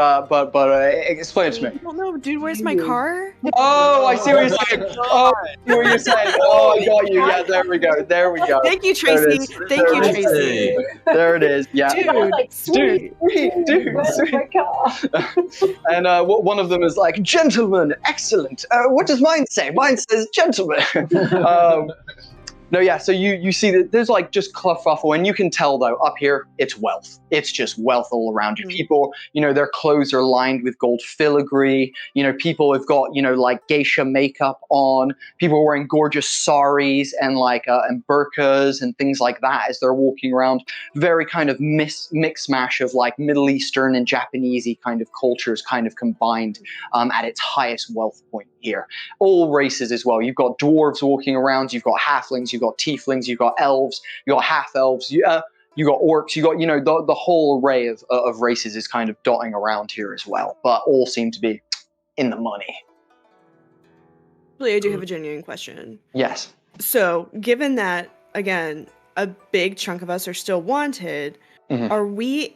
explain it to me. I don't know, dude. Where's my car? Oh, I see what you're saying. Oh, I see what you're saying. Oh, I got you. Yeah, there we go. There we go. Thank you, Tracy. Thank you, Tracy. There it is. Yeah, dude. And one of them is like, gentlemen, excellent. What does mine say? Mine says gentlemen. No, yeah, so you see that there's like just kerfuffle, and you can tell though, up here, it's wealth. it's just wealth all around you. People, their clothes are lined with gold filigree. People have got, like geisha makeup on. People are wearing gorgeous saris and and burqas and things like that as they're walking around. Very kind of mix mash of like Middle Eastern and Japanesey kind of cultures kind of combined at its highest wealth point here. All races as well. You've got dwarves walking around, you've got halflings, you've got tieflings, you've got elves, you've got half elves, you got orcs, you got the whole array of races is kind of dotting around here as well, but all seem to be in the money. Actually, I do have a genuine question. Yes. So, given that, again, a big chunk of us are still wanted, are we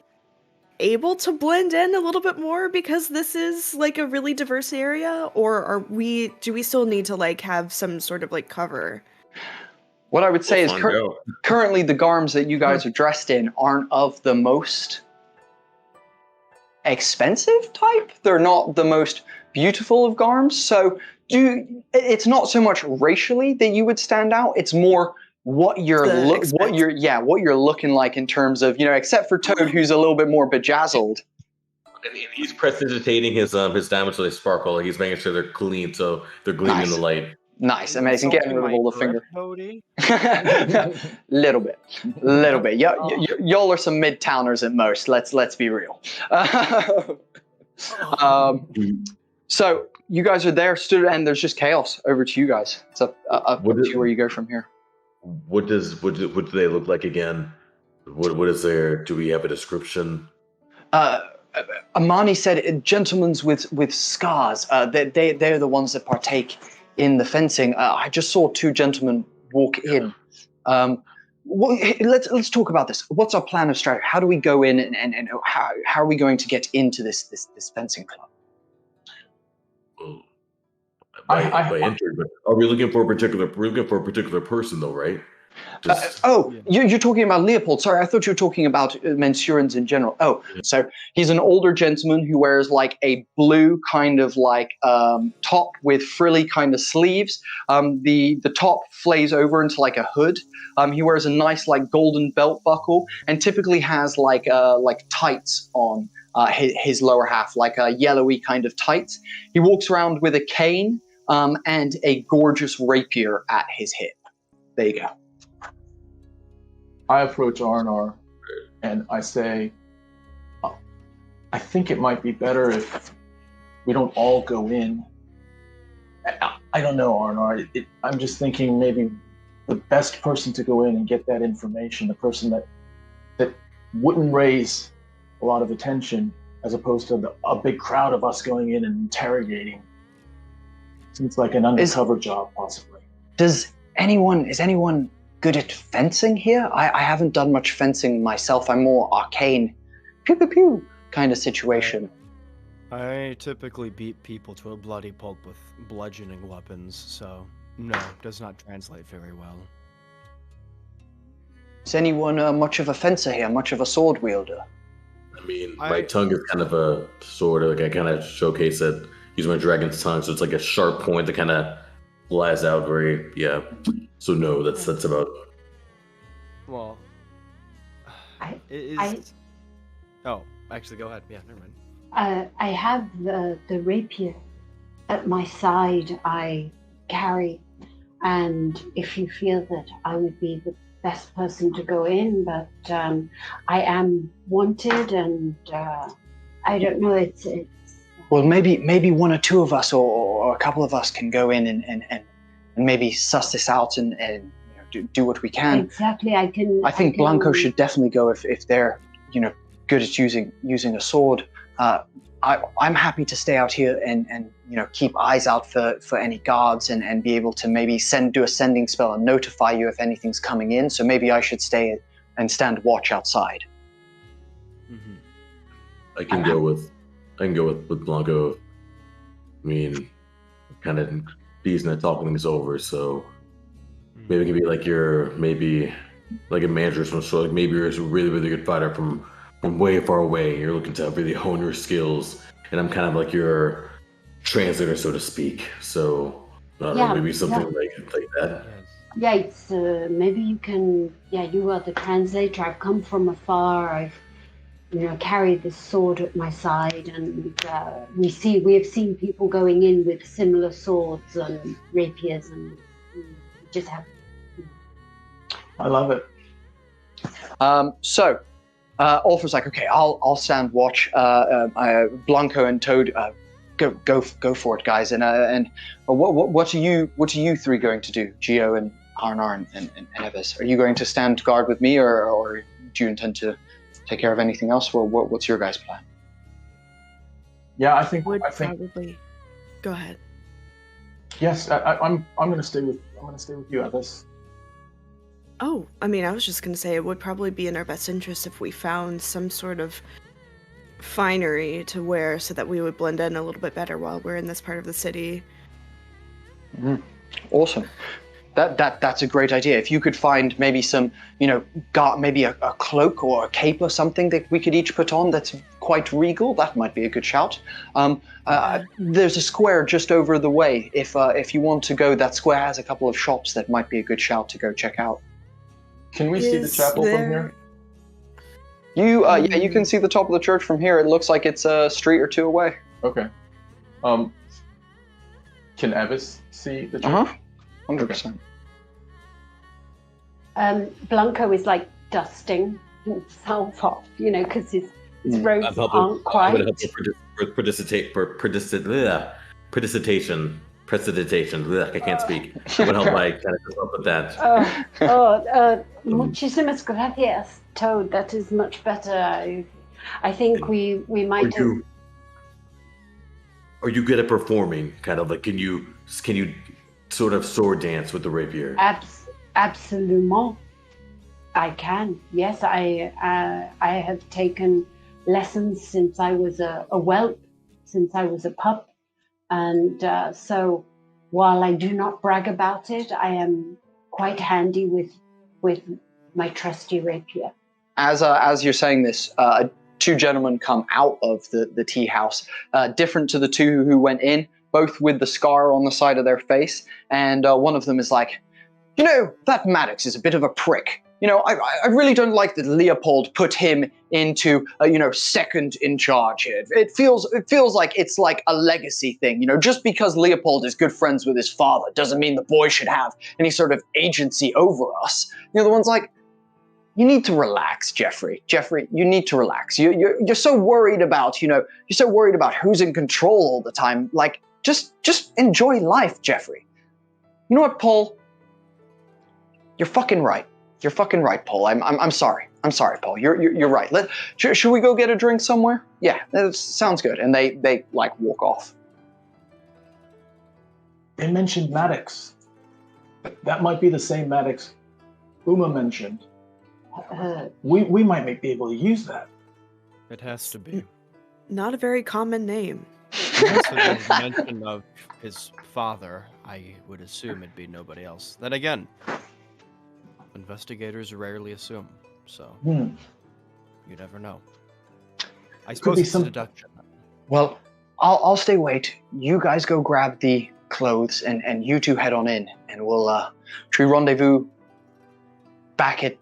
able to blend in a little bit more because this is like a really diverse area, or do we still need to like have some sort of like cover? What I would say is currently the garms that you guys are dressed in aren't of the most expensive type. They're not the most beautiful of garms. So it's not so much racially that you would stand out. It's more what you're looking like in terms of, except for Toad, who's a little bit more bejazzled. And he's prestidigitating his diamonds so they sparkle. He's making sure they're clean so they're gleaming in the light. Nice, amazing. Getting rid of all the finger. Little bit. Y'all are some mid-towners at most. Let's be real. So you guys are there, stood, and there's just chaos. Over to you guys. It's up to where you go from here. What do they look like again? What is there? Do we have a description? Amani said, gentlemen with scars. They're the ones that partake in the fencing. I just saw two gentlemen walk in. Let's talk about this. What's our plan of strategy? How do we go in, and how are we going to get into this fencing club? Well, I entered, but are we looking for a particular person though, right? You're talking about Leopold. Sorry, I thought you were talking about Mansurans in general. So he's an older gentleman who wears like a blue kind of like top with frilly kind of sleeves. The top flays over into like a hood. He wears a nice like golden belt buckle and typically has like tights on his lower half, like a yellowy kind of tights. He walks around with a cane and a gorgeous rapier at his hip. There you go. I approach Arnar and I say, I think it might be better if we don't all go in. I don't know, Arnar. I'm just thinking maybe the best person to go in and get that information, the person that wouldn't raise a lot of attention as opposed to a big crowd of us going in and interrogating. Seems like an undercover job, possibly. Is anyone good at fencing here? I haven't done much fencing myself. I'm more arcane, pew pew pew kind of situation. I typically beat people to a bloody pulp with bludgeoning weapons, so no, does not translate very well. Is anyone much of a fencer here? Much of a sword wielder? I mean, my tongue is kind of a sword. Like I kind of showcase that he's my dragon's tongue, so it's like a sharp point that kind of flies out very, yeah. So no, that's about. Well, actually, go ahead. Yeah, never mind. I have the rapier at my side. I carry, and if you feel that I would be the best person to go in, but I am wanted, and I don't know. It's. Well, maybe one or two of us, or a couple of us, can go in and maybe suss this out and do what we can. Exactly, I think Blanco should definitely go if they're good at using a sword. I'm happy to stay out here and keep eyes out for any guards and be able to maybe do a sending spell and notify you if anything's coming in. So maybe I should stay and stand watch outside. Mm-hmm. I can go with Blanco. I mean, kind of decent at talking things over, so maybe it can be like a manager or some sort. Like maybe you're a really, really good fighter from way far away. You're looking to really hone your skills, and I'm kind of like your translator, so to speak. So I don't know, maybe something like that. Yeah, it's maybe you can. Yeah, you are the translator. I've come from afar. carry this sword at my side, and we have seen people going in with similar swords and rapiers, and we just have. I love it. So Ólafur's like, okay, I'll stand watch. Blanco and Toad, go for it, guys. And what are you three going to do? Geo and Arnar and Evis. Are you going to stand guard with me, or do you intend to take care of anything else? What's your guys' plan? Yeah, I think probably. Go ahead. Yes, I'm going to stay with you, Evis. Oh, I mean, I was just going to say it would probably be in our best interest if we found some sort of finery to wear so that we would blend in a little bit better while we're in this part of the city. Awesome. That's a great idea. If you could find maybe some, maybe a cloak or a cape or something that we could each put on that's quite regal, that might be a good shout. There's a square just over the way. If you want to go, that square has a couple of shops that might be a good shout to go check out. Can we see the chapel from here? You can see the top of the church from here. It looks like it's a street or two away. Okay. Can Evis see the church? 100%. Blanco is like dusting himself off, because his robes aren't quite. I'm going to help prestidigitation. I can't speak. I'm going to help my kind of help with that. Muchísimas gracias, Toad. That is much better. I think we might have. Are you good at performing? Kind of like, can you sort of sword dance with the rapier? Absolument. I can. Yes, I have taken lessons since I was a whelp, since I was a pup. And so while I do not brag about it, I am quite handy with my trusty rapier. As you're saying this, two gentlemen come out of the tea house, different to the two who went in, both with the scar on the side of their face. And one of them is like, that Maddox is a bit of a prick. I really don't like that Leopold put him into, second in charge here. It feels like it's like a legacy thing. Just because Leopold is good friends with his father doesn't mean the boy should have any sort of agency over us. The one's like, you need to relax, Jeffrey. Jeffrey, you need to relax. You're so worried about, who's in control all the time. Like, just enjoy life, Jeffrey. You know what, Paul? You're fucking right. You're fucking right, Paul. I'm sorry. I'm sorry, Paul. You're right. Should we go get a drink somewhere? Yeah, that sounds good. And they walk off. They mentioned Maddox. That might be the same Maddox Uma mentioned. We might be able to use that. It has to be. Not a very common name. Unless it was mention of his father, I would assume it'd be nobody else. Then again, investigators rarely assume, so you never know. I suppose it's a deduction. Well, I'll stay wait. You guys go grab the clothes, and you two head on in, and we'll should we rendezvous back at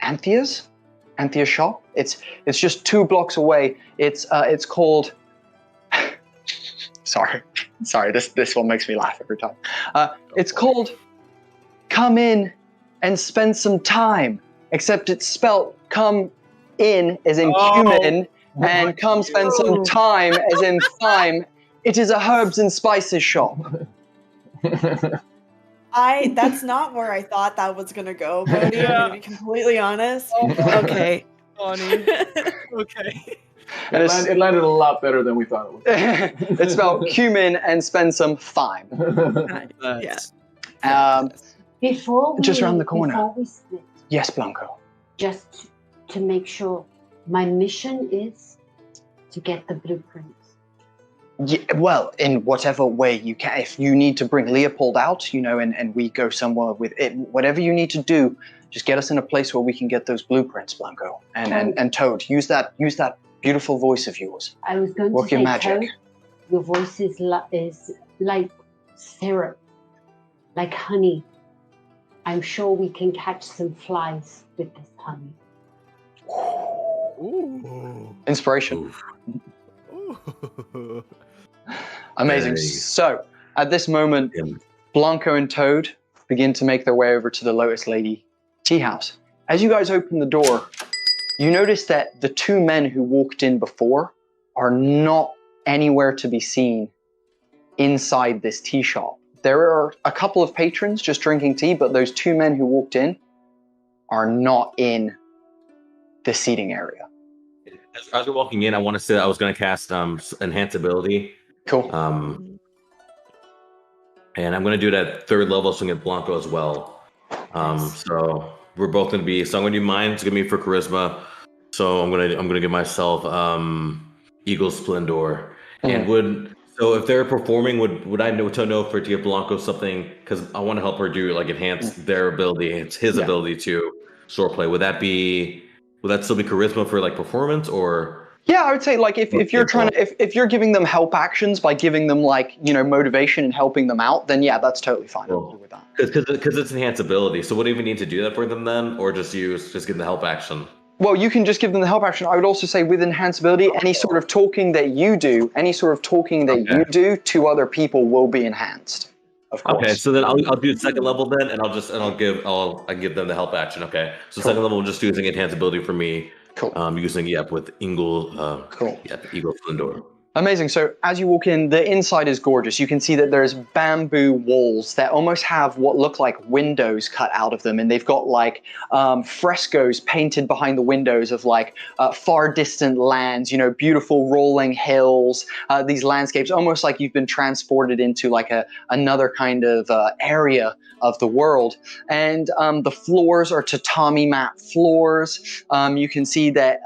Anthea's shop. It's just 2 blocks away. It's called. Sorry. This one makes me laugh every time. It's called Come In and Spend Some Time, except it's spelt come in as in cumin, and come spend some time as in thyme. It is a herbs and spices shop. That's not where I thought that was gonna go, Bodhi. I'm gonna be completely honest. Okay. Funny. Okay. It landed a lot better than we thought it would. It's spelled cumin and spend some thyme. Before we, just around the corner. Before we split, yes, Blanco. Just to make sure, my mission is to get the blueprints. Yeah, well, in whatever way you can. If you need to bring Leopold out, and we go somewhere with it, whatever you need to do, just get us in a place where we can get those blueprints, Blanco. And Toad, use that beautiful voice of yours. I was going Work to say, your magic. Toad, your voice is like syrup, like honey. I'm sure we can catch some flies with this honey. Ooh. Inspiration. Ooh. Amazing. Hey. So, at this moment, Blanco and Toad begin to make their way over to the Lotus Lady tea house. As you guys open the door, you notice that the two men who walked in before are not anywhere to be seen inside this tea shop. There are a couple of patrons just drinking tea, but those two men who walked in are not in the seating area. As we're walking in, I want to say I was going to cast enhance ability. Cool. And I'm going to do that 3rd level, so I can get Blanco as well. So we're both going to be. So I'm going to do mine. It's going to be for charisma. So I'm going to give myself Eagle Splendor. And so if they're performing, would I know for to give Blanco something, because I want to help her do like enhance their ability, it's his ability to swordplay. Would that still be charisma for like performance, or? Yeah, I would say like if you're trying to if you're giving them help actions by giving them like motivation and helping them out, then yeah, that's totally fine. I'll do with that. Because it's enhanced ability. So would I even need to do that for them then, or just give them the help action? Well, you can just give them the help action. I would also say with enhanced ability, any sort of talking that you do to other people will be enhanced. Of course. Okay, so then I'll do 2nd level then, and I'll give them the help action. Okay, so cool. 2nd level, I'm just using enhanced ability for me. Cool. Using with Eagle. Cool. Yeah, Eagle Splendor. Amazing. So as you walk in, the inside is gorgeous. You can see that there's bamboo walls that almost have what look like windows cut out of them. And they've got like frescoes painted behind the windows of like far distant lands, beautiful rolling hills, these landscapes, almost like you've been transported into like another kind of area of the world. And the floors are tatami mat floors. You can see that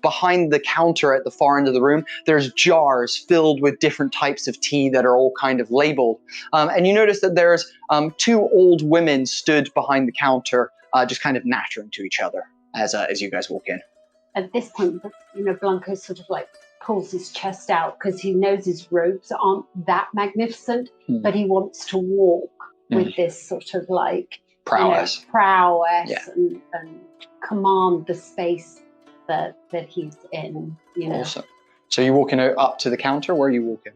behind the counter at the far end of the room, there's jars filled with different types of tea that are all kind of labeled. And you notice that there's 2 old women stood behind the counter, just kind of nattering to each other as you guys walk in. At this point, Blanco sort of like pulls his chest out because he knows his robes aren't that magnificent, but he wants to walk with this sort of like prowess, and command the space that he's in. Awesome. So you're walking up to the counter. Where are you walking?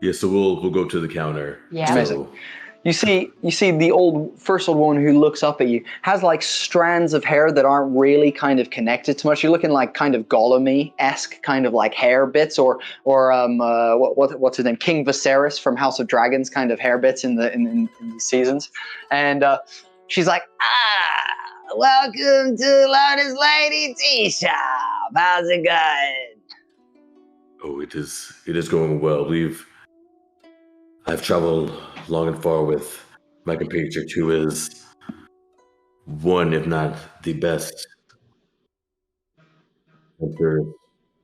Yeah. So we'll go to the counter. Yeah. Amazing. You see the first old woman who looks up at you has like strands of hair that aren't really kind of connected too much. You're looking like kind of Gollum-esque kind of like hair bits, or what's his name? King Viserys from House of Dragons kind of hair bits in these seasons. And she's like, welcome to Lotus Lady Tea Shop. How's it going? Oh, it is going well. I've traveled long and far with my compatriot, who is one, if not the best hunter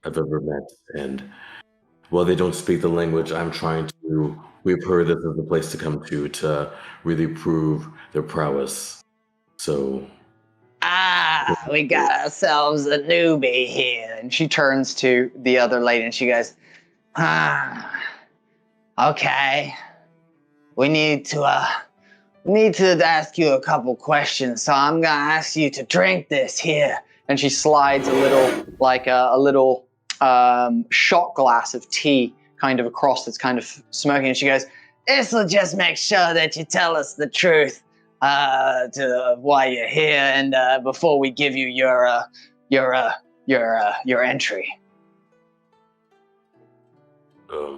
I've ever met. And while they don't speak the language, we've heard this is the place to come to really prove their prowess. So we got ourselves a newbie here. And she turns to the other lady and she goes, okay. We need to ask you a couple questions. So I'm gonna ask you to drink this here. And she slides a little shot glass of tea kind of across that's kind of smoking. And she goes, this will just make sure that you tell us the truth to why you're here, and before we give you your entry.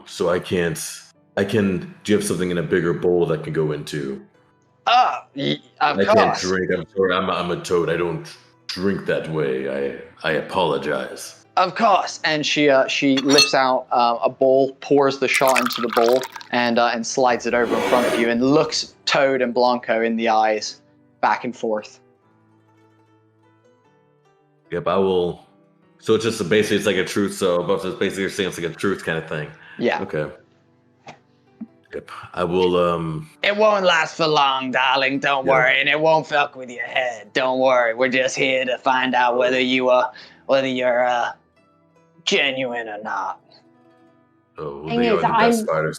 So I can. Do you have something in a bigger bowl that can go into? Of I course. can't drink. I'm sorry. I'm a toad. I don't drink that way. I apologize. Of course. And she lifts out a bowl, pours the shot into the bowl, and slides it over in front of you, and looks Toad and Blanco in the eyes, back and forth. Yep, I will. So it's just basically it's like a truth. So basically you're saying it's like a truth kind of thing. Yeah. Okay. Yep, I will. It won't last for long, darling. Don't worry, and it won't fuck with your head. Don't worry. We're just here to find out whether you're genuine or not. Oh, well, they are the best fighters.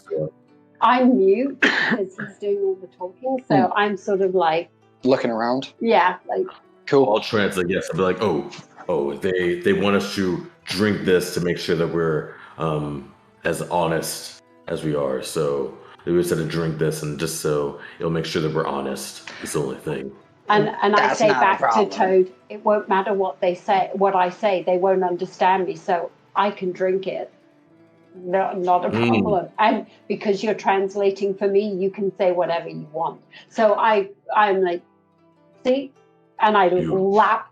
I'm mute because he's doing all the talking, so I'm sort of like looking around. Yeah, like cool. I'll translate. Yes, I'll be like, oh, Oh, they want us to drink this to make sure that we're as honest as we are. So they said to drink this, and just so it'll make sure that we're honest. It's the only thing. And I That's say not a back to problem. Toad, it won't matter what they say, what I say, they won't understand me, so I can drink it. No, not a problem. And because you're translating for me, you can say whatever you want. So I'm like, see, and I lap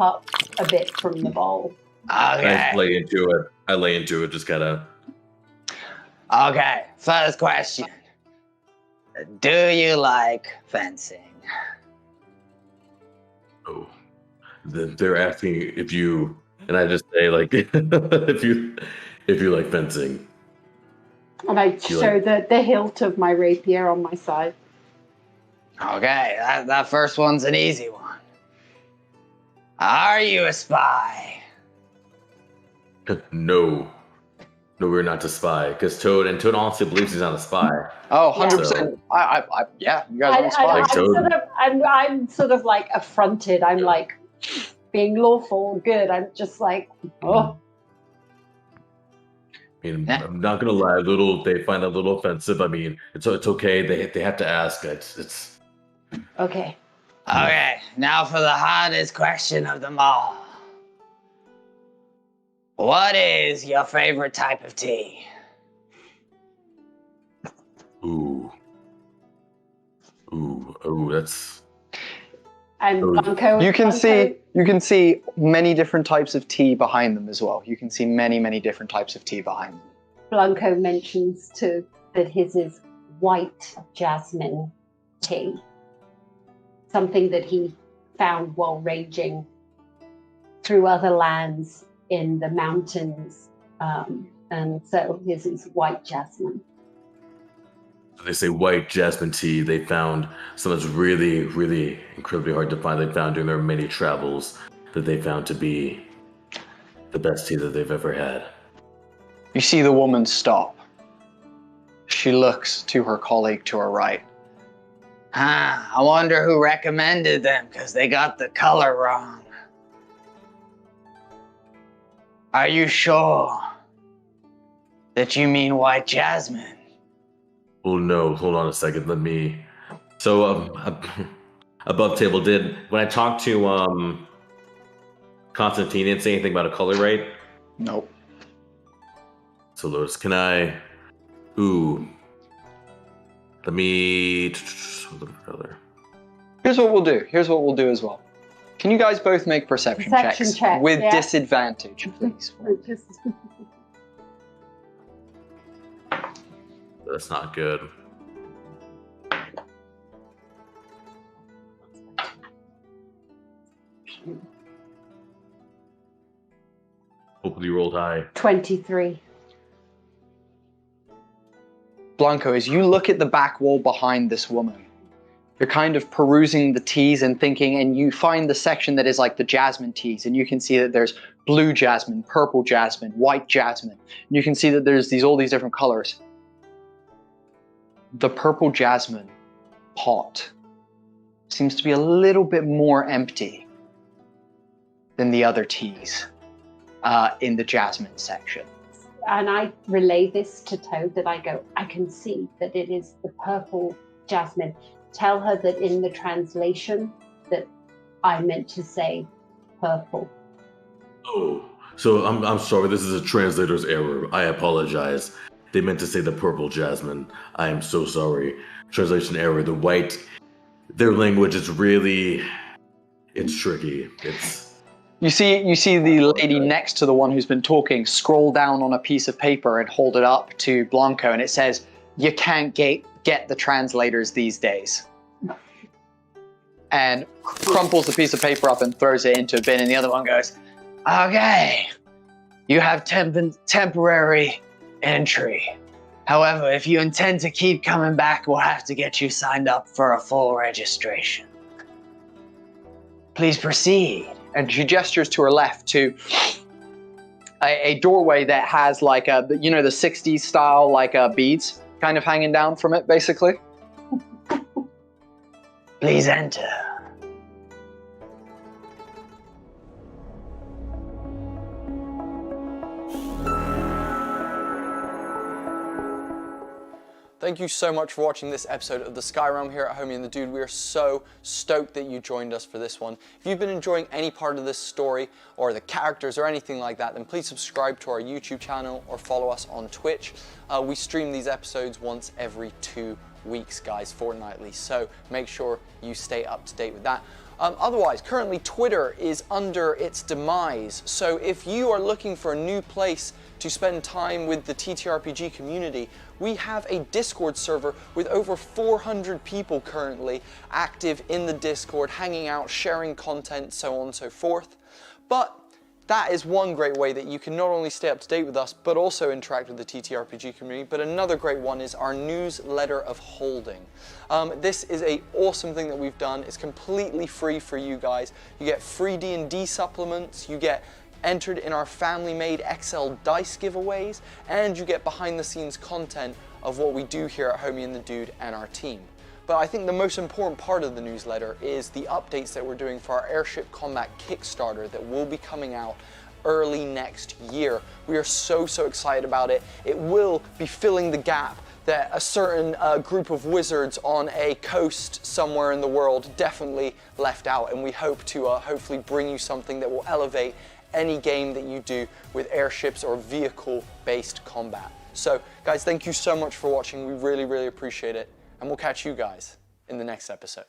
up a bit from the bowl. Okay. I lay into it, just kind of. Okay, first question. Do you like fencing? Oh, they're asking if you, and I just say like, if you like fencing. And I show the hilt of my rapier on my side. Okay, that first one's an easy one. Are you a spy? No, we're not to spy, because Toad honestly believes he's not a spy. Oh, 100%. Yeah, you guys aren't spies. I'm sort of like affronted. I'm like being lawful, good. I'm just like, oh. I mean, I'm not gonna lie. They find it a little offensive. I mean, it's okay. They have to ask. It's Okay. Okay, now for the hardest question of them all. What is your favorite type of tea? Ooh, that's. And Blanco. You can see many different types of tea behind them as well. You can see many different types of tea behind them. Blanco mentions that his is white jasmine tea. Something that he found while ranging through other lands in the mountains. And so his is white jasmine. They say white jasmine tea. They found something that's really, really incredibly hard to find. They found during their many travels that they found to be the best tea that they've ever had. You see the woman stop. She looks to her colleague to her right. I wonder who recommended them, because they got the color wrong. Are you sure that you mean white jasmine? Oh no, hold on a second. Let me. So, above table, when I talked to Constantine, didn't say anything about a color, right? Nope. So, Lotus, can I? Ooh. Let me. Here's what we'll do as well. Can you guys both make perception checks with disadvantage, please? That's not good. Hopefully you rolled high. 23. Blanco, as you look at the back wall behind this woman, you're kind of perusing the teas and thinking, and you find the section that is like the jasmine teas, and you can see that there's blue jasmine, purple jasmine, white jasmine. And you can see that there's all these different colors. The purple jasmine pot seems to be a little bit more empty than the other teas in the jasmine section. And I relay this to Toad, that I can see that it is the purple jasmine. Tell her that in the translation that I meant to say purple. Oh, so I'm sorry. This is a translator's error. I apologize. They meant to say the purple jasmine. I am so sorry. Translation error. The white, their language is really, it's tricky. You see the lady next to the one who's been talking scroll down on a piece of paper and hold it up to Blanco, and it says, "You can't get the translators these days." And crumples the piece of paper up and throws it into a bin, and the other one goes, "Okay, you have temporary entry. However, if you intend to keep coming back, we'll have to get you signed up for a full registration. Please proceed." And she gestures to her left to a doorway that has like the 60s style like beads kind of hanging down from it, basically. Please enter. Thank you so much for watching this episode of the Sky Realm here at Homie and the Dude. We are so stoked that you joined us for this one. If you've been enjoying any part of this story or the characters or anything like that, then please subscribe to our YouTube channel or follow us on Twitch. We stream these episodes once every 2 weeks, guys, fortnightly, so make sure you stay up to date with that. Otherwise, currently Twitter is under its demise, so if you are looking for a new place to spend time with the TTRPG community, we have a Discord server with over 400 people currently active in the Discord, hanging out, sharing content, so on and so forth. But that is one great way that you can not only stay up to date with us, but also interact with the TTRPG community. But another great one is our newsletter of holding. This is an awesome thing that we've done. It's completely free for you guys. You get free D&D supplements, you get entered in our family-made XL dice giveaways, and you get behind-the-scenes content of what we do here at Homie and the Dude and our team. But I think the most important part of the newsletter is the updates that we're doing for our Airship Combat Kickstarter that will be coming out early next year. We are so excited about it. It will be filling the gap that a certain group of wizards on a coast somewhere in the world definitely left out, and we hope to hopefully bring you something that will elevate any game that you do with airships or vehicle-based combat. So guys, thank you so much for watching. We really appreciate it, and we'll catch you guys in the next episode.